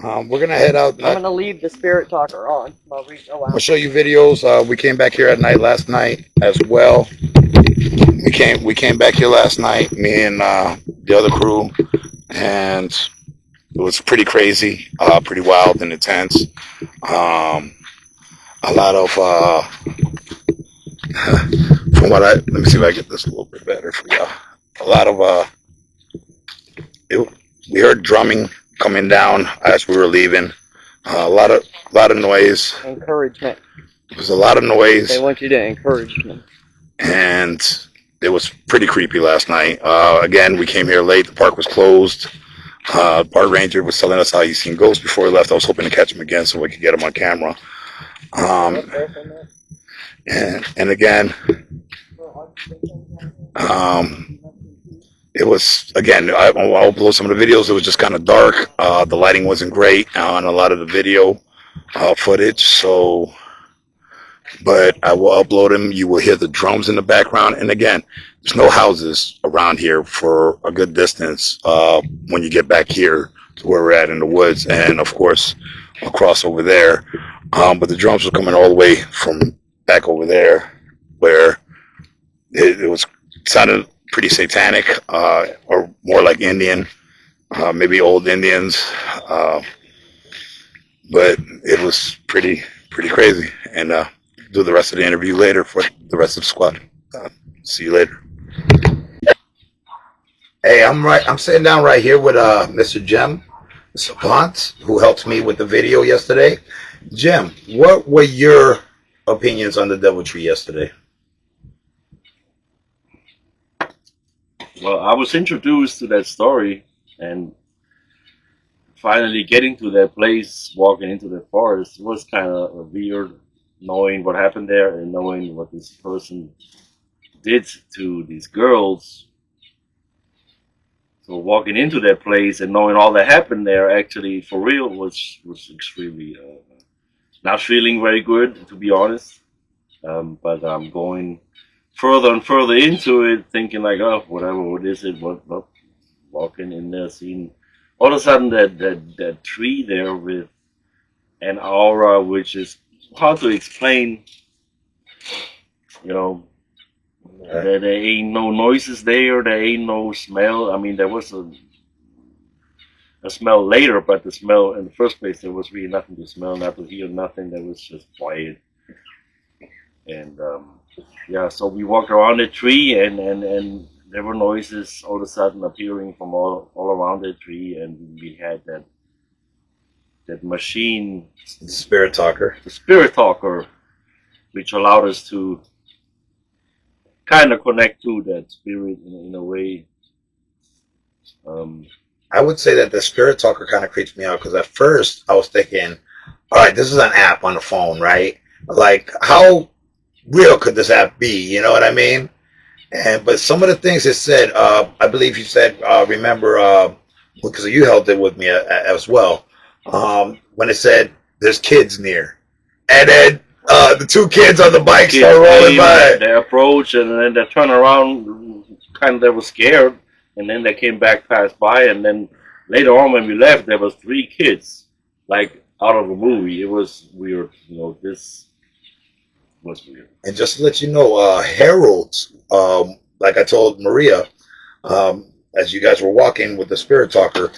We're gonna head out. I'm gonna leave the spirit talker on while we go I'll out. show you videos. We came back here at night last night as well. We came back here last night, me and the other crew, and it was pretty crazy, pretty wild and intense. A lot of from what let me see if I get this a little bit better for y'all. A lot of we heard drumming coming down as we were leaving. A lot of noise. Encouragement. There was a lot of noise. They want you to encourage them. And it was pretty creepy last night. Again, we came here late. The park was closed. Park ranger was telling us how he's seen ghosts before he left. I was hoping to catch him again so we could get him on camera. And again, it was, again, I'll upload some of the videos. It was just kind of dark. The lighting wasn't great on a lot of the video footage. So, but I will upload them. You will hear the drums in the background. And again, there's no houses around here for a good distance when you get back here to where we're at in the woods, and of course across over there. But the drums were coming all the way from back over there, where it was sounded pretty satanic, or more like Indian, maybe old Indians. Uh, but it was pretty crazy. And do the rest of the interview later for the rest of the squad. See you later. Hey, I'm sitting down right here with Mr. Jim Savant, who helped me with the video yesterday. Jim, what were your opinions on the Deviltry yesterday? Well, I was introduced to that story, and finally getting to that place, walking into the forest, was kind of weird, knowing what happened there and knowing what this person did to these girls. So walking into that place and knowing all that happened there, actually for real, was extremely not feeling very good, to be honest. But I'm going further and further into it, thinking like, oh, whatever, what is it? What walking in there, seeing all of a sudden that tree there with an aura, which is hard to explain. You know, there ain't no noises there. There ain't no smell. I mean, there was a smell later, but the smell in the first place, there was really nothing to smell, not to hear, nothing. There was just quiet. And yeah, so we walked around the tree, and there were noises all of a sudden appearing from all around the tree, and we had that machine, The Spirit Talker. the spirit talker, which allowed us to kind of connect to that spirit in a way. I would say that the Spirit Talker kind of creeps me out because at first I was thinking, all right, this is an app on the phone, right? Like, how real could this app be? You know what I mean? But some of the things it said, I believe you said, remember, because you held it with me as well, when it said there's kids near, and then the two kids on the bike Kids start rolling came, by. they approached, and then they turned around, kind of they were scared, and then they came back, passed by, and then later on when we left, there was 3 kids, like out of a movie. It was weird, you know. This was weird. And just to let you know, Harold, like I told Maria, as you guys were walking with the Spirit Talker,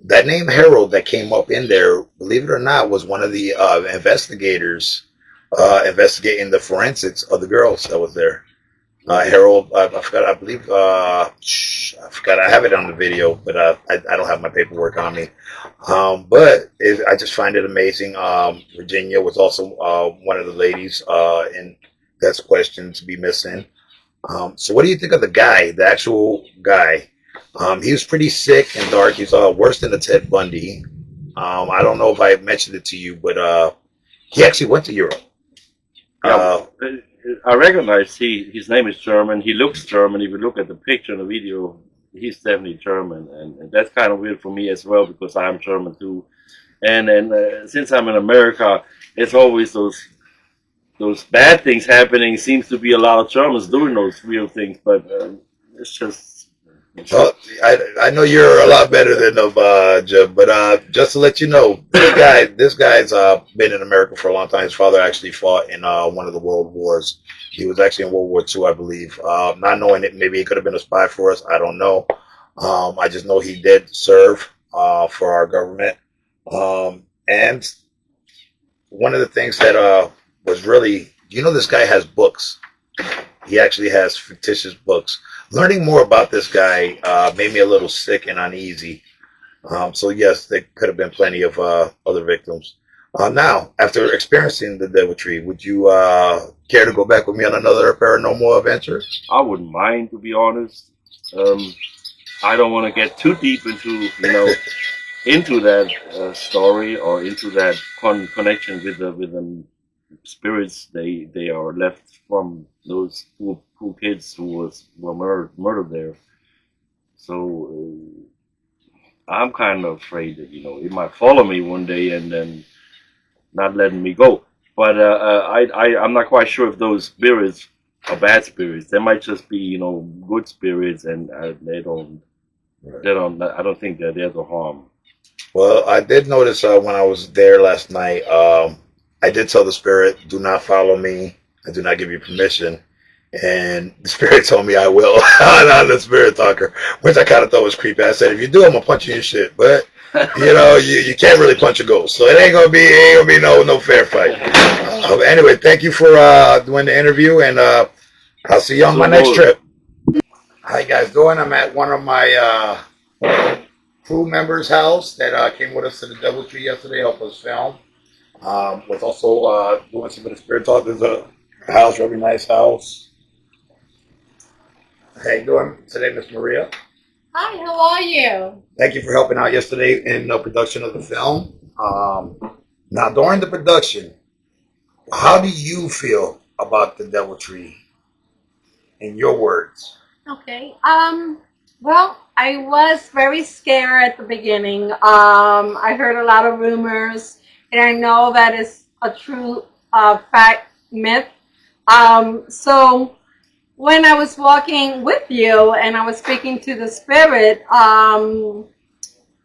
that name Harold that came up in there, believe it or not, was one of the investigators investigating the forensics of the girls that was there. Harold, I forgot, I believe, I forgot, I have it on the video, but I don't have my paperwork on me. I just find it amazing. Virginia was also one of the ladies in that's questioned to be missing. So what do you think of the guy, the actual guy? He was pretty sick and dark. He's worse than the Ted Bundy. I don't know if I mentioned it to you, but he actually went to Europe. Yeah, I recognize his name is German. He looks German. If you look at the picture and the video, he's definitely German, and that's kind of weird for me as well because I'm German too. And since I'm in America, it's always those bad things happening. Seems to be a lot of Germans doing those weird things, but it's just. Well, I know you're a lot better than them, Jim, but just to let you know, this guy's been in America for a long time. His father actually fought in one of the world wars. He was actually in World War II, I believe. Not knowing it, maybe he could have been a spy for us. I don't know. I just know he did serve for our government. And one of the things that was really, this guy has books. He actually has fictitious books. Learning more about this guy made me a little sick and uneasy. So yes, there could have been plenty of other victims. Now, after experiencing the Deviltry, would you care to go back with me on another paranormal adventure? I wouldn't mind, to be honest. I don't want to get too deep into into that story or into that connection with the spirits. They are left from those poor kids who were murdered there. So I'm kind of afraid that it might follow me one day and then not letting me go. But I'm not quite sure if those spirits are bad spirits. They might just be good spirits, and they don't. I don't think they're there to harm. Well, I did notice when I was there last night, I did tell the spirit, do not follow me. I do not give you permission. And the spirit told me I will. I'm the spirit talker, which I kind of thought was creepy. I said, if you do, I'm going to punch you in your shit. But, you can't really punch a ghost. So it ain't going to be no fair fight. Anyway, thank you for doing the interview. And I'll see you on my next trip. How you guys doing? I'm at one of my crew members' house that came with us to the DoubleTree yesterday, helped us film. Was also doing some of the spirit talk. There's a house, really nice house. How you doing today, Miss Maria? Hi, how are you? Thank you for helping out yesterday in the production of the film. Now, during the production, how do you feel about the DoubleTree? In your words. Okay. Well, I was very scared at the beginning. I heard a lot of rumors, and I know that it's a true fact myth. So when I was walking with you and I was speaking to the spirit,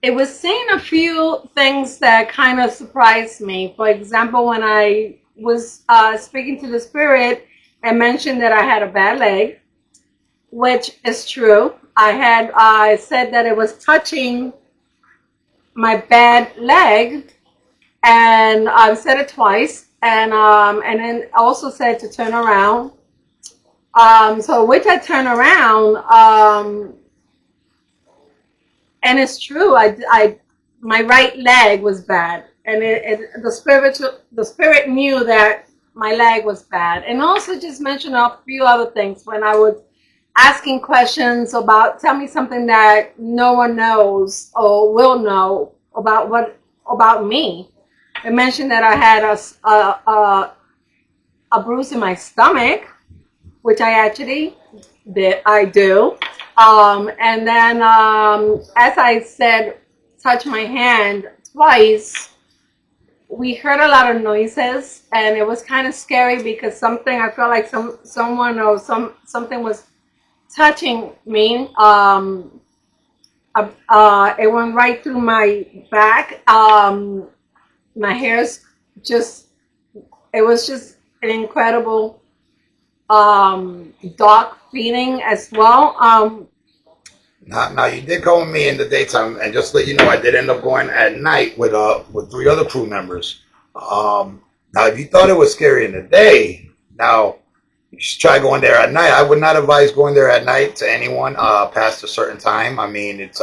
it was saying a few things that kind of surprised me. For example, when I was speaking to the spirit, I mentioned that I had a bad leg, which is true. I said that it was touching my bad leg, and I've said it twice, and then also said to turn around. So which I turn around, and it's true. My right leg was bad, and the spirit knew that my leg was bad, and also just mentioned a few other things when I was asking questions about, tell me something that no one knows or will know about me. It mentioned that I had a bruise in my stomach, which I actually do. And then, as I said, touch my hand twice. We heard a lot of noises, and it was kind of scary because I felt like someone or something was touching me. It went right through my back. My hair's it was just an incredible dark feeling as well. Now you did go with me in the daytime, and just to let you know, I did end up going at night with 3 other crew members. Now, if you thought it was scary in the day, now you should try going there at night. I would not advise going there at night to anyone past a certain time. I mean, it's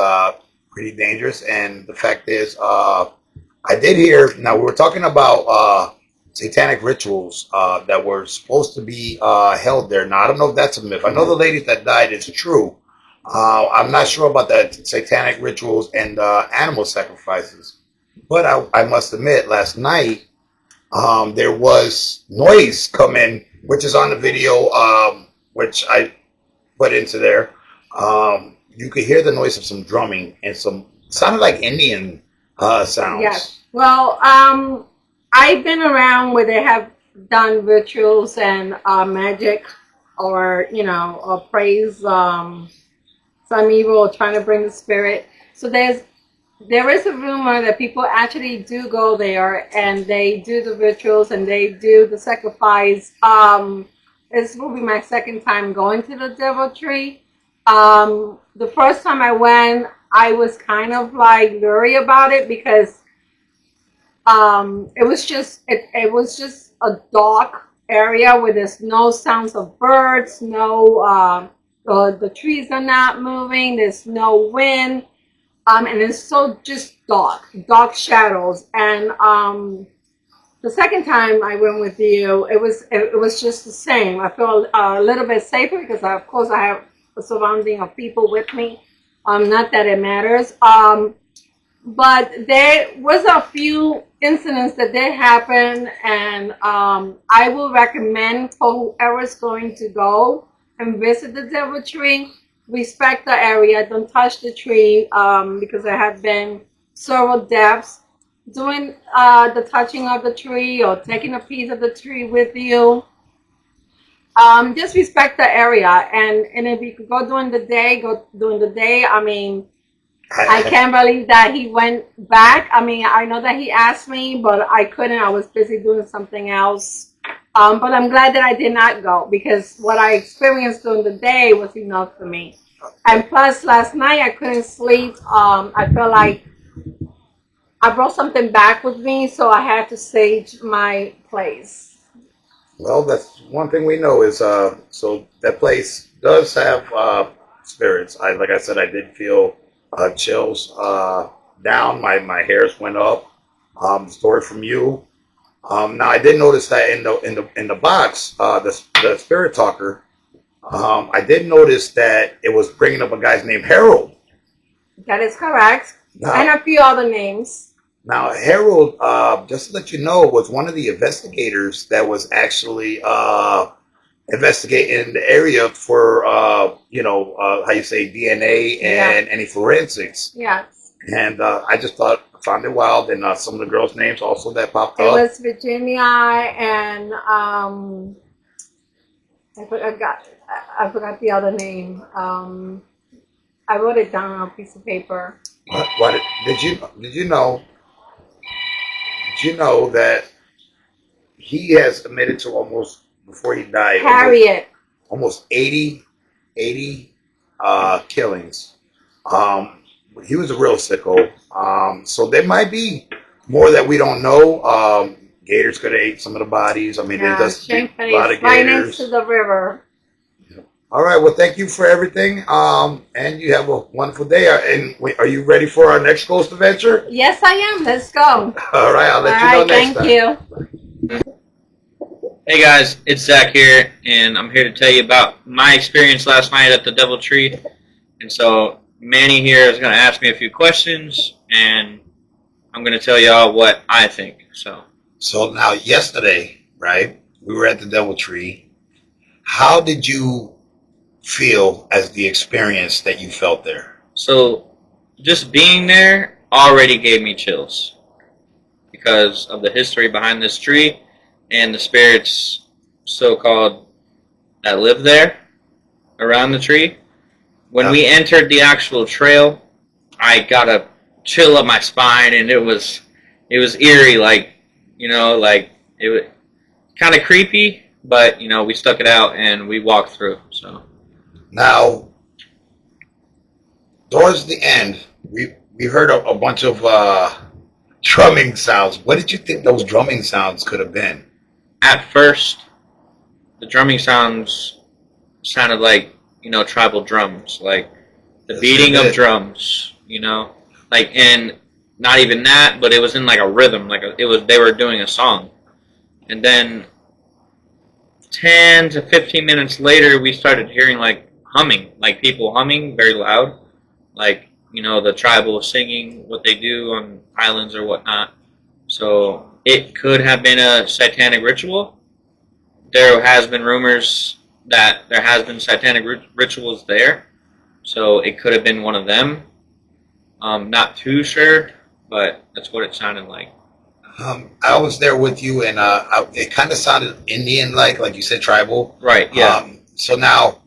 pretty dangerous, and the fact is, I did hear. Now we were talking about satanic rituals that were supposed to be held there. Now I don't know if that's a myth. I know the ladies that died. It's true. I'm not sure about that satanic rituals and animal sacrifices, but I must admit, last night there was noise coming, which is on the video, which I put into there. You could hear the noise of some drumming and some sounded like Indian sounds. Yes. Well, I've been around where they have done rituals and magic, or or praise some evil, or trying to bring the spirit. So there is a rumor that people actually do go there and they do the rituals and they do the sacrifice. This will be my second time going to the DoubleTree. The first time I went, I was kind of like leery about it because it was just a dark area where there's no sounds of birds, the trees are not moving, there's no wind, and it's so just dark shadows. And the second time I went with you, it was just the same. I felt a little bit safer because of course I have a surrounding of people with me. Not that it matters. But there was a few incidents that did happen, and I will recommend for whoever's going to go and visit the DoubleTree, respect the area, don't touch the tree, because there have been several deaths doing the touching of the tree or taking a piece of the tree with you. Just respect the area, and if you could go during the day, go during the day. I mean, I can't believe that he went back. I mean, I know that he asked me, but I couldn't. I was busy doing something else. But I'm glad that I did not go because what I experienced during the day was enough for me. And plus, last night I couldn't sleep. I felt like I brought something back with me, so I had to sage my place. Well, that's one thing we know is so that place does have spirits. Like I said, I did feel chills down. My hairs went up. Story from you. Now I did notice that in the box, the spirit talker. I did notice that it was bringing up a guy's name Harold. That is correct, Now, and a few other names. Now, Harold, just to let you know, was one of the investigators that was actually investigating the area for, how you say, DNA and any forensics. Yes. And I just found it wild, and some of the girls' names also that popped It up. was Virginia and I forgot the other name. I wrote it down on a piece of paper. What did you know? Did you know that he has admitted to almost before he died? Harriet. Almost 80 killings. He was a real sicko. So there might be more that we don't know. Gators could have ate some of the bodies. I mean, there's a lot of gators. Right next to the river. All right. Well, thank you for everything. And you have a wonderful day. And are you ready for our next ghost adventure? Yes, I am. Let's go. All right. I'll let you know next time. Thank you. Hey guys, it's Zach here, and I'm here to tell you about my experience last night at the Devil Tree. And so Manny here is going to ask me a few questions, and I'm going to tell y'all what I think. So now, yesterday, right, we were at the Devil Tree. How did you feel as the experience that you felt there? So just being there already gave me chills because of the history behind this tree and the spirits so-called that live there around the tree. When we entered the actual trail, I got a chill up my spine, and it was eerie, like it was kind of creepy, but we stuck it out and we walked through. So now, towards the end, we heard a bunch of drumming sounds. What did you think those drumming sounds could have been? At first, the drumming sounds sounded like tribal drums, like the beating of drums, and not even that, but it was in like a rhythm, they were doing a song. And then 10 to 15 minutes later, we started hearing like humming, like people humming very loud, like the tribal singing what they do on islands or whatnot. So it could have been a satanic ritual. There has been rumors that there has been satanic rituals there, so it could have been one of them. Not too sure, but that's what it sounded like. I was there with you, and it kind of sounded Indian-like you said, tribal. Right. Yeah. So now,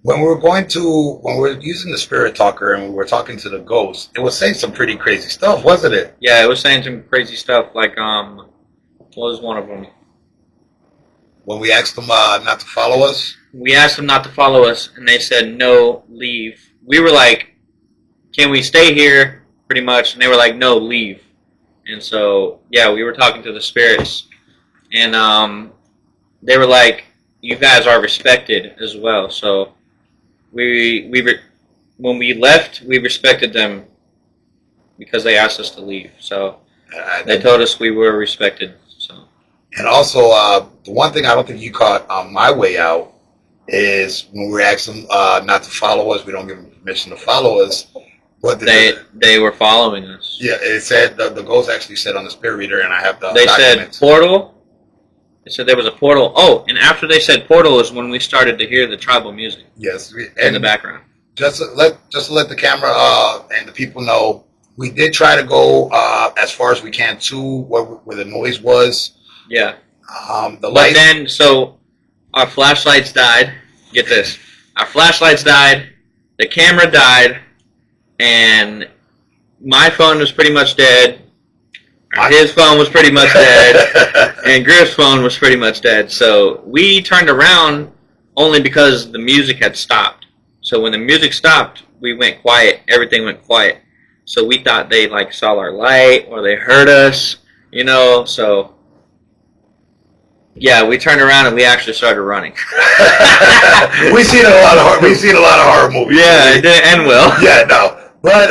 when we were using the spirit talker and we were talking to the ghost, it was saying some pretty crazy stuff, wasn't it? Yeah, it was saying some crazy stuff. Like, what was one of them? When we asked them not to follow us? We asked them not to follow us, and they said, no, leave. We were like, can we stay here, pretty much? And they were like, no, leave. And so, yeah, we were talking to the spirits, and they were like, you guys are respected as well. So when we left, we respected them because they asked us to leave. So they told us we were respected. So. And also, the one thing I don't think you caught on my way out is when we asked them not to follow us, we don't give them permission to follow us. But they were following us. Yeah, it said the ghost actually said on the spirit reader, and I have the They documents. said portal. They said there was a portal. Oh, and after they said portal is when we started to hear the tribal music. Yes, in the background. Just to let the camera and the people know, we did try to go as far as we can to where the noise was. Yeah. The light. But then, so our flashlights died. Get this. Our flashlights died. The camera died. And my phone was pretty much dead. His phone was pretty much dead. And Griff's phone was pretty much dead. So we turned around only because the music had stopped. So when the music stopped, we went quiet. Everything went quiet. So we thought they like saw our light or they heard us, you know. So yeah, we turned around and we actually started running. We've seen a lot of horror movies. Yeah, it didn't end well. Yeah, no. But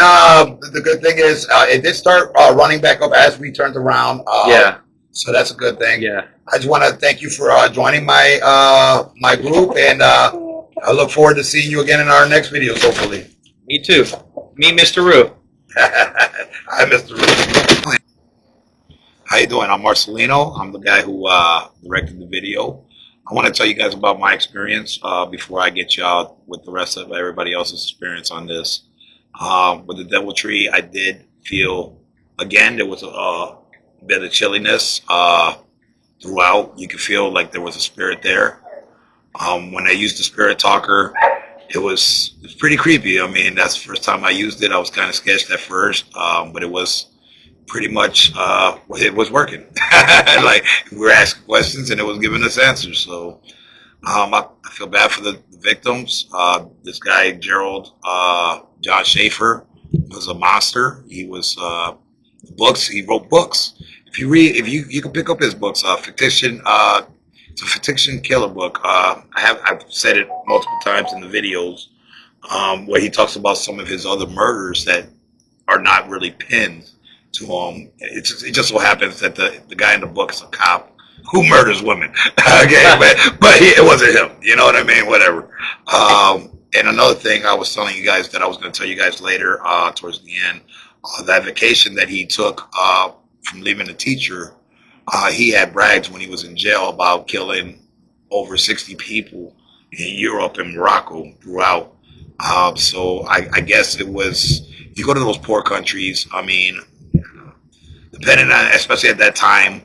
the good thing is it did start running back up as we turned around. Yeah. So that's a good thing. Yeah. I just want to thank you for joining my my group, and I look forward to seeing you again in our next videos, hopefully. Me too. Me, Mr. Roo. Hi, Mr. Roo. How you doing? I'm Marcelino. I'm the guy who directed the video. I want to tell you guys about my experience before I get you out with the rest of everybody else's experience on this. With the Devil Tree, I did feel, again, there was a bit of chilliness throughout. You could feel like there was a spirit there. When I used the spirit talker, it was pretty creepy. I mean, that's the first time I used it. I was kind of sketched at first, but it was pretty much, it was working. Like, we were asking questions and it was giving us answers. So I feel bad for the victims. This guy, Gerald, John Schaefer, was a monster. He was books. He wrote books. If you read, you can pick up his books. Fiction. It's a fiction killer book. I've said it multiple times in the videos where he talks about some of his other murders that are not really pinned to him. It just so happens that the guy in the book is a cop who murders women. Okay, but it wasn't him. You know what I mean? Whatever. And another thing I was telling you guys that I was going to tell you guys later towards the end, that vacation that he took from leaving the teacher, he had bragged when he was in jail about killing over 60 people in Europe and Morocco throughout. So I guess it was, you go to those poor countries, I mean, depending on, especially at that time,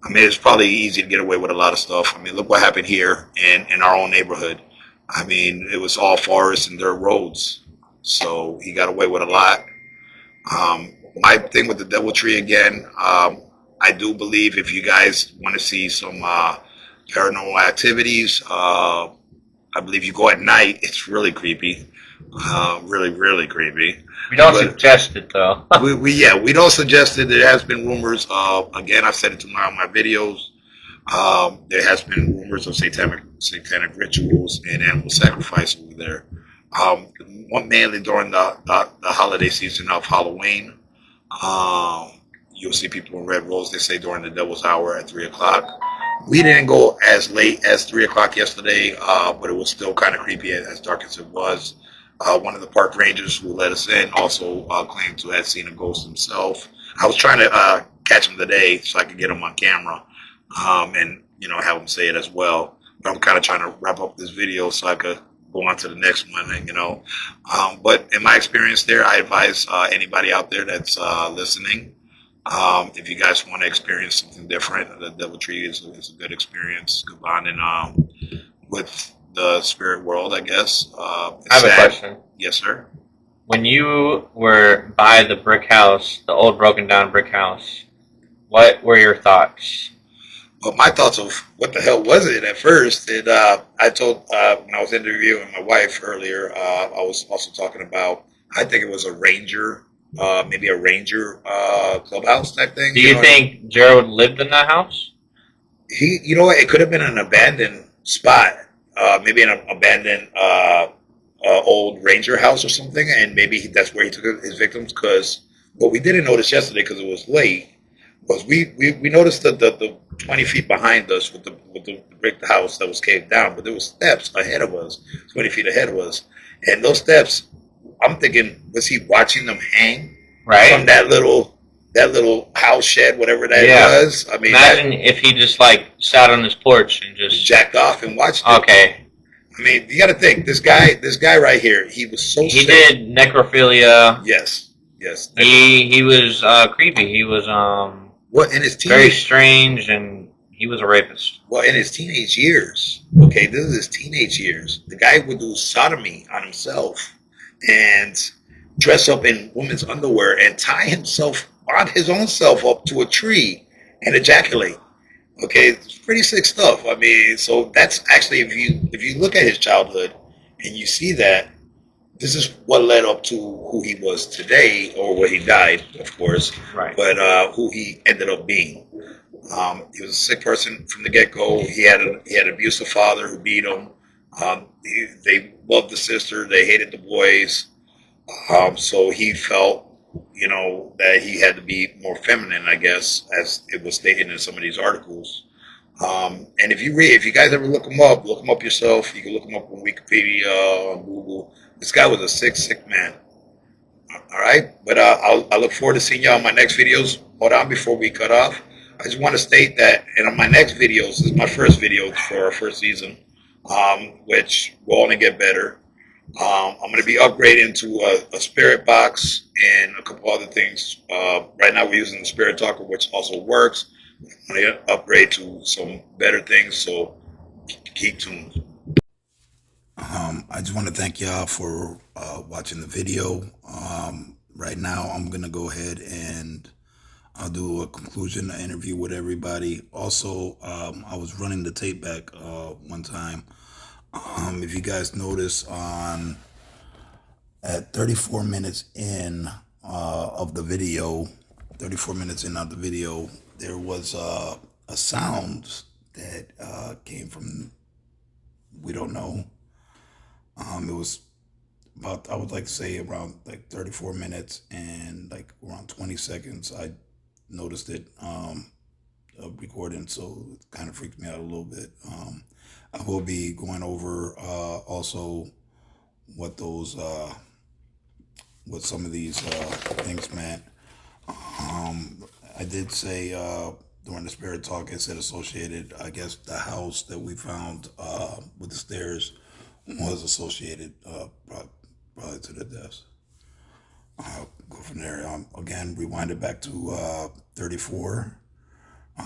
I mean, it's probably easy to get away with a lot of stuff. I mean, look what happened here in our own neighborhood. I mean, it was all forests and dirt roads. So he got away with a lot. My thing with the Devil Tree, again, I do believe if you guys want to see some paranormal activities, I believe you go at night. It's really creepy. Really, really creepy. We don't suggest it, though. we don't suggest it. There has been rumors of, again, I've said it in my videos, there has been rumors of satanic rituals and animal sacrifice over there. Mainly during the holiday season of Halloween. You'll see people in red robes, they say during the devil's hour at 3 o'clock. We didn't go as late as 3 o'clock yesterday, but it was still kind of creepy, as dark as it was. One of the park rangers who let us in also claimed to have seen a ghost himself. I was trying to catch him today so I could get him on camera and, you know, have him say it as well. But I'm kind of trying to wrap up this video so I could go on to the next one, and, you know. But in my experience there, I advise anybody out there that's listening, if you guys want to experience something different, the Devil Tree is a good experience, good bonding with the spirit world, I guess. I have a question. Yes, sir. When you were by the brick house, the old broken down brick house, what were your thoughts? Well, my thoughts of what the hell was it at first, and I told, when I was interviewing my wife earlier, I was also talking about, I think it was a ranger, maybe a ranger clubhouse type thing. Do you think Gerald lived in that house? You know what, it could have been an abandoned spot, maybe an abandoned old ranger house or something, and maybe that's where he took his victims, because what we didn't notice yesterday, because it was late, was we noticed the 20 feet behind us with the brick house that was caved down, but there was steps ahead of us, 20 feet ahead of us, and those steps, I'm thinking, was he watching them hang from that little house shed, whatever that was? I mean, imagine if he just like sat on his porch and just jacked off and watched it. Okay. I mean, you got to think, this guy right here, he was so He sick. did necrophilia. Yes. He was creepy. He was what, in his very strange, and he was a rapist. Well, in his teenage years, okay, this is his teenage years. The guy would do sodomy on himself, and dress up in women's underwear and tie his own self up to a tree and ejaculate. Okay, it's pretty sick stuff. I mean, so that's actually, if you look at his childhood and you see that, this is what led up to who he was today, or what he died, of course. Right. But who he ended up being. He was a sick person from the get go. He had an abusive father who beat him. They loved the sister. They hated the boys. So he felt, that he had to be more feminine, I guess, as it was stated in some of these articles. And if you guys ever look him up yourself. You can look him up on Wikipedia, on Google. This guy was a sick man. All right, but I look forward to seeing y'all in my next videos. Hold on, before we cut off, I just want to state that in my next videos, this is my first video for our first season, which will only get better. I'm going to be upgrading to a spirit box and a couple other things. Right now we're using the spirit talker, which also works. I'm going to upgrade to some better things, so keep tuned. I just want to thank y'all for watching the video. Right now I'm going to go ahead and I'll do a conclusion, an interview with everybody. Also, I was running the tape back one time. If you guys notice, at 34 minutes in of the video, 34 minutes in of the video, there was a sound that came from, we don't know. It was about, I would like to say around like 34 minutes and like around 20 seconds. I noticed it recording, so it kind of freaked me out a little bit. I will be going over also what those what some of these things meant. I did say during the spirit talk, it said associated. I guess the house that we found with the stairs was associated probably to the deaths. Go from there. Again, rewind it back to 34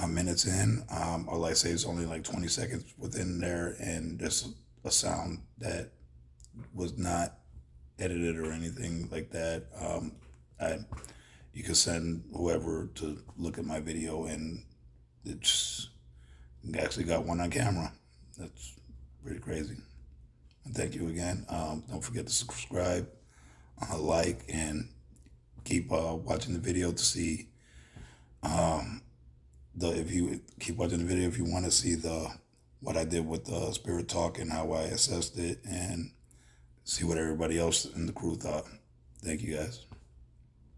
minutes in. All I say is only like 20 seconds within there, and there's a sound that was not edited or anything like that. You can send whoever to look at my video, and it's actually got one on camera. That's pretty crazy. And thank you again. Don't forget to subscribe, like, and keep watching the video to see if you keep watching the video if you want to see what I did with the spirit talk and how I assessed it, and see what everybody else in the crew thought. Thank you guys.